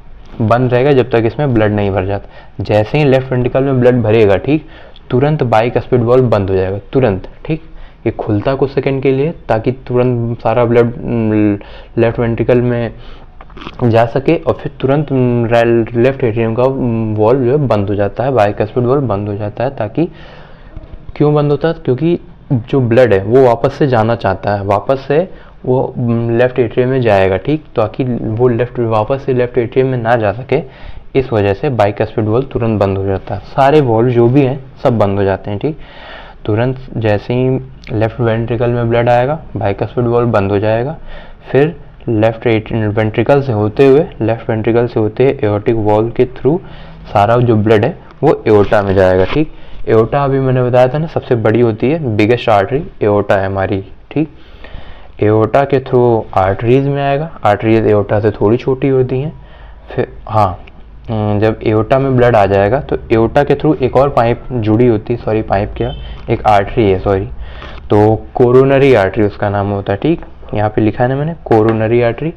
Speaker 1: बंद रहेगा जब तक इसमें ब्लड नहीं भर जाता। जैसे ही लेफ्ट वेंट्रिकल में ब्लड भरेगा, ठीक, तुरंत बाइकस्पिड वॉल्व बंद हो जाएगा, तुरंत, ठीक। ये खुलता कुछ सेकंड के लिए ताकि तुरंत सारा ब्लड लेफ्ट वेंट्रिकल में जा सके और फिर तुरंत लेफ्ट एट्रियम का वॉल्व जो है बंद हो जाता है, बाइकस्पिड वॉल्व बंद हो जाता है। ताकि क्यों बंद होता है? क्योंकि जो ब्लड है वो वापस से जाना चाहता है, वापस से वो लेफ्ट एट्रियम में जाएगा, ठीक। ताकि वो वापस से लेफ्ट एट्रियम में ना जा सके, इस वजह से बाइकस्पिड वॉल्व तुरंत बंद हो जाता है। सारे वॉल्व जो भी हैं सब बंद हो जाते हैं, ठीक। तुरंत जैसे ही लेफ्ट वेंट्रिकल में ब्लड आएगा बाइकस्पिड वॉल्व बंद हो जाएगा। फिर लेफ्ट वेंट्रिकल से होते हुए एओर्टिक वॉल्व के थ्रू सारा जो ब्लड है वो एओर्टा में जाएगा, ठीक। एओर्टा अभी मैंने बताया था ना, सबसे बड़ी होती है, बिगेस्ट आर्टरी एओर्टा है हमारी, ठीक। एओर्टा के थ्रू आर्टरीज में आएगा, आर्टरीज एओर्टा से थोड़ी छोटी होती हैं। फिर हाँ, जब एओर्टा में ब्लड आ जाएगा तो एओर्टा के थ्रू एक और पाइप जुड़ी होती है, सॉरी पाइप क्या, एक आर्टरी है, सॉरी, तो कोरोनरी आर्टरी उसका नाम होता है, ठीक। यहाँ पे लिखा है ना मैंने, कोरोनरी आर्टरी।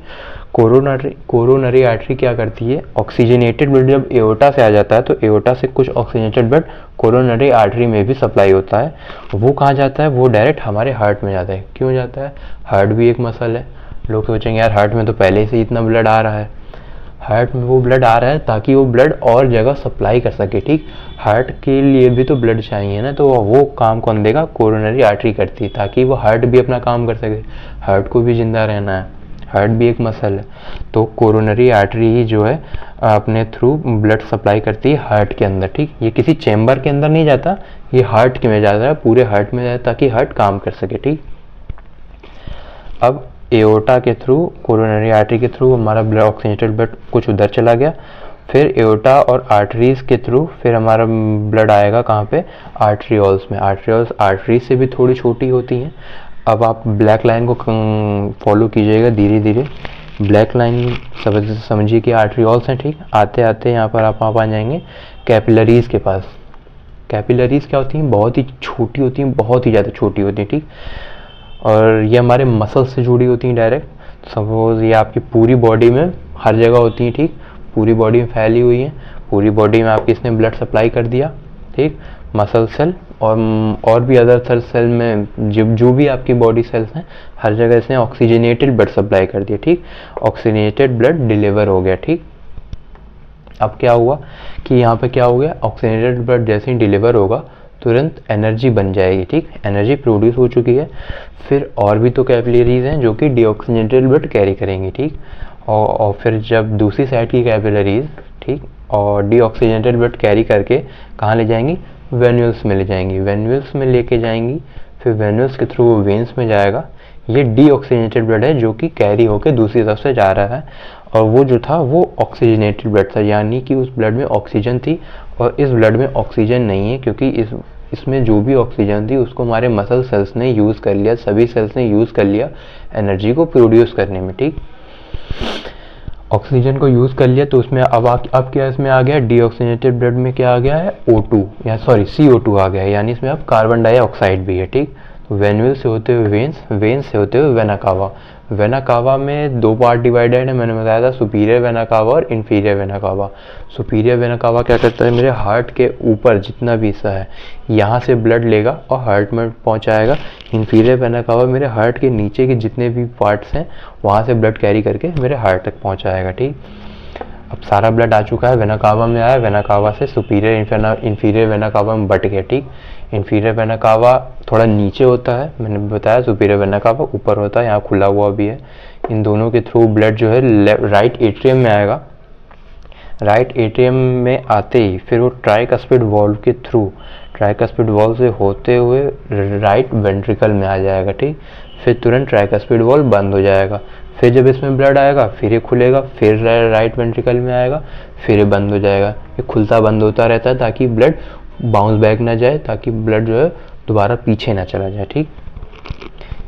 Speaker 1: कोरोनरी आर्टरी क्या करती है? ऑक्सीजनेटेड ब्लड जब एओर्टा से आ जाता है तो एओर्टा से कुछ ऑक्सीजनेटेड ब्लड कोरोनरी आर्टरी में भी सप्लाई होता है। वो कहाँ जाता है? वो डायरेक्ट हमारे हार्ट में जाता है। क्यों जाता है? हार्ट भी एक मसल है। लोग सोचेंगे यार हार्ट में तो पहले से इतना ब्लड आ रहा है। हार्ट में वो ब्लड आ रहा है ताकि वो ब्लड और जगह सप्लाई कर सके, ठीक। हार्ट के लिए भी तो ब्लड चाहिए ना, तो वो काम कौन देगा? कोरोनरी आर्टरी करती है, ताकि वो हार्ट भी अपना काम कर सके। हार्ट को भी जिंदा रहना है, हार्ट भी एक मसल है, तो कोरोनरी आर्टरी ही जो है अपने थ्रू ब्लड सप्लाई करती है हार्ट के अंदर, ठीक। ये किसी चैम्बर के अंदर नहीं जाता, ये हार्ट के में जाता है, पूरे हार्ट में जाता है ताकि हार्ट काम कर सके, ठीक। अब एओर्टा के थ्रू, कोरोनरी आर्टरी के थ्रू हमारा ब्लड, ऑक्सीजनेटेड ब्लड कुछ उधर चला गया। फिर एओर्टा और आर्टरीज के थ्रू फिर हमारा ब्लड आएगा कहाँ पे? आर्टरियोल्स में। आर्टरियोल्स आर्टरीज से भी थोड़ी छोटी होती हैं। अब आप ब्लैक लाइन को फॉलो कीजिएगा धीरे धीरे। ब्लैक लाइन समझिए कि आर्टरियोल्स हैं, ठीक। आते आते यहाँ पर आप आ जाएंगे कैपिलरीज के पास। कैपिलरीज क्या होती हैं? बहुत ही छोटी होती हैं, बहुत ही ज़्यादा छोटी होती हैं, ठीक। और ये हमारे मसल से जुड़ी होती हैं डायरेक्ट। सपोज ये आपकी पूरी बॉडी में हर जगह होती हैं, ठीक। पूरी बॉडी में फैली हुई है, पूरी बॉडी में आपकी इसने ब्लड सप्लाई कर दिया, ठीक। मसल सेल और भी अदर सेल में जो भी आपकी बॉडी सेल्स हैं हर जगह इसने ऑक्सीजनेटेड ब्लड सप्लाई कर दिया, ठीक। ऑक्सीजनेटेड ब्लड डिलीवर हो गया, ठीक। अब क्या हुआ कि यहाँ पे क्या हो गया? ऑक्सीजनेटेड ब्लड जैसे ही डिलीवर होगा तुरंत एनर्जी बन जाएगी, ठीक। एनर्जी प्रोड्यूस हो चुकी है। फिर और भी तो कैपिलरीज हैं जो कि डीऑक्सीजनेटेड ब्लड कैरी करेंगी, ठीक। और फिर जब दूसरी साइड की कैपिलरीज, ठीक, और डीऑक्सीजनेटेड ब्लड कैरी करके कहाँ ले जाएंगी? वेन्यूल्स में ले जाएंगी। वेन्यूल्स में लेके जाएंगी, फिर वेन्यूल्स के थ्रू वो वेन्स में जाएगा। ये डीऑक्सीजनेटेड ब्लड है जो कि कैरी होकर दूसरी तरफ से जा रहा है, और वो जो था वो ऑक्सीजनेटेड ब्लड था, यानी कि उस ब्लड में ऑक्सीजन थी। और इस ब्लड में ऑक्सीजन नहीं है क्योंकि इसमें जो भी ऑक्सीजन थी उसको हमारे मसल सेल्स ने यूज़ कर लिया, सभी सेल्स ने यूज़ कर लिया एनर्जी को प्रोड्यूस करने में, ठीक। ऑक्सीजन को यूज़ कर लिया तो उसमें अब क्या इसमें आ गया? डीऑक्सीजनेटेड ब्लड में क्या आ गया है? O2 या सॉरी CO2 आ गया है, यानी इसमें अब कार्बन डाइऑक्साइड भी है, ठीक। तो वेन्यूल से होते हुए वेन्स, वेन्स से होते हुए वेना कावा। वेना कावा में दो पार्ट डिवाइडेड है, मैंने बताया था, सुपीरियर वेना कावा और inferior vena cava. Superior vena cava क्या करता है? मेरे हार्ट के ऊपर जितना भी हिस्सा है यहाँ से ब्लड लेगा और हार्ट में पहुँचाएगा। इन्फीरियर वेना कावा मेरे हार्ट के नीचे के जितने भी पार्ट्स हैं वहाँ से ब्लड कैरी करके मेरे हार्ट तक पहुँचाएगा, ठीक। अब सारा ब्लड आ चुका है, वेना कावा में आया, वेना कावा से सुपीरियर इंफीरियर वेना कावा में बट गया, ठीक। इंफीरियर वेना कावा थोड़ा नीचे होता है, मैंने बताया, सुपीरियर वेना कावा ऊपर होता है, यहाँ खुला हुआ भी है। इन दोनों के थ्रू ब्लड जो है राइट एट्रियम में आएगा। राइट एट्रियम में आते ही फिर वो ट्राइकस्पिड वॉल्व के थ्रू, ट्राइकस्पिड वॉल्व से होते हुए राइट वेंट्रिकल में आ जाएगा, ठीक। फिर तुरंत ट्राइकस्पिड वॉल्व बंद हो जाएगा। फिर जब इसमें ब्लड आएगा फिर ये खुलेगा, फिर राइट वेंट्रिकल में आएगा, फिर ये बंद हो जाएगा। ये खुलता बंद होता रहता है ताकि ब्लड बाउंस बैक ना जाए, ताकि ब्लड जो है दोबारा पीछे ना चला जाए, ठीक।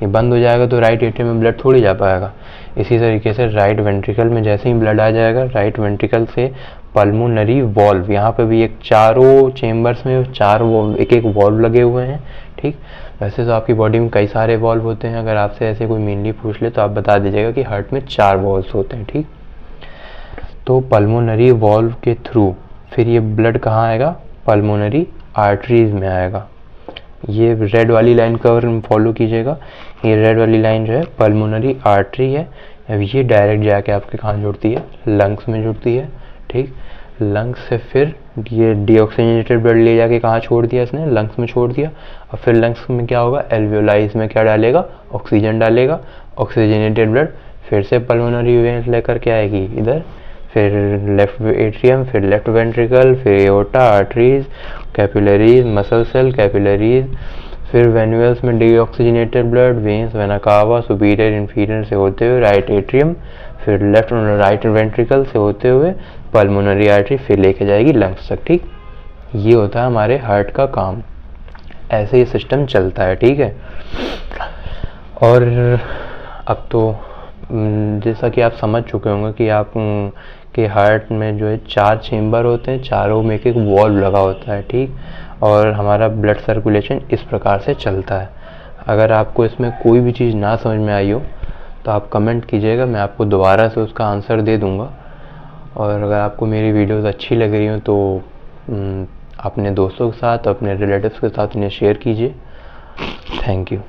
Speaker 1: ये बंद हो जाएगा तो राइट एट्रियम में ब्लड थोड़ी जा पाएगा। इसी तरीके से राइट वेंट्रिकल में जैसे ही ब्लड आ जाएगा, राइट वेंट्रिकल से पल्मोनरी वॉल्व, यहाँ पे भी एक चारों चेम्बर्स में चार एक एक वॉल्व लगे हुए हैं, ठीक। वैसे तो आपकी बॉडी में कई सारे वॉल्व होते हैं, अगर आपसे ऐसे कोई मेनली पूछ ले तो आप बता दीजिएगा कि हार्ट में 4 वॉल्व्स होते हैं, ठीक। तो पल्मोनरी वॉल्व के थ्रू फिर ये ब्लड कहाँ आएगा, पल्मोनरी आर्टरीज में आएगा। ये रेड वाली लाइन कवर फॉलो कीजिएगा, ये रेड वाली लाइन जो है पल्मोनरी आर्टरी है। अब ये डायरेक्ट जाके आपके कहाँ जुड़ती है, लंग्स में जुड़ती है, ठीक। लंग्स से फिर ये डीऑक्सीजनेटेड ब्लड ले जाके कहाँ छोड़ दिया इसने, लंग्स में छोड़ दिया। और फिर लंग्स में क्या होगा, एल्वियोलाइज में क्या डालेगा, ऑक्सीजन डालेगा। ऑक्सीजनेटेड ब्लड फिर से पल्मोनरी वेन्स लेकर के आएगी इधर, फिर लेफ्ट एट्रियम, फिर लेफ्ट वेंट्रिकल, फिर aorta, arteries, capillaries, muscle cell, capillaries, फिर वेन्यूल्स में deoxygenated blood, veins, vena cava, superior inferior से होते हुए राइट एट्रियम, फिर लेफ्ट राइट वेंट्रिकल से होते हुए पल्मोनरी आर्टरी, फिर लेके जाएगी लंग्स तक, ठीक। ये होता है हमारे हार्ट का काम, ऐसे ही सिस्टम चलता है, ठीक है। और अब तो जैसा कि आप समझ चुके होंगे कि आप के हार्ट में जो है 4 चेम्बर होते हैं, चारों में एक एक वॉल्व लगा होता है, ठीक। और हमारा ब्लड सर्कुलेशन इस प्रकार से चलता है। अगर आपको इसमें कोई भी चीज़ ना समझ में आई हो तो आप कमेंट कीजिएगा, मैं आपको दोबारा से उसका आंसर दे दूँगा। और अगर आपको मेरी वीडियोस अच्छी लग रही हो तो अपने दोस्तों के साथ, अपने रिलेटिव्स के साथ इन्हें शेयर कीजिए। Thank you.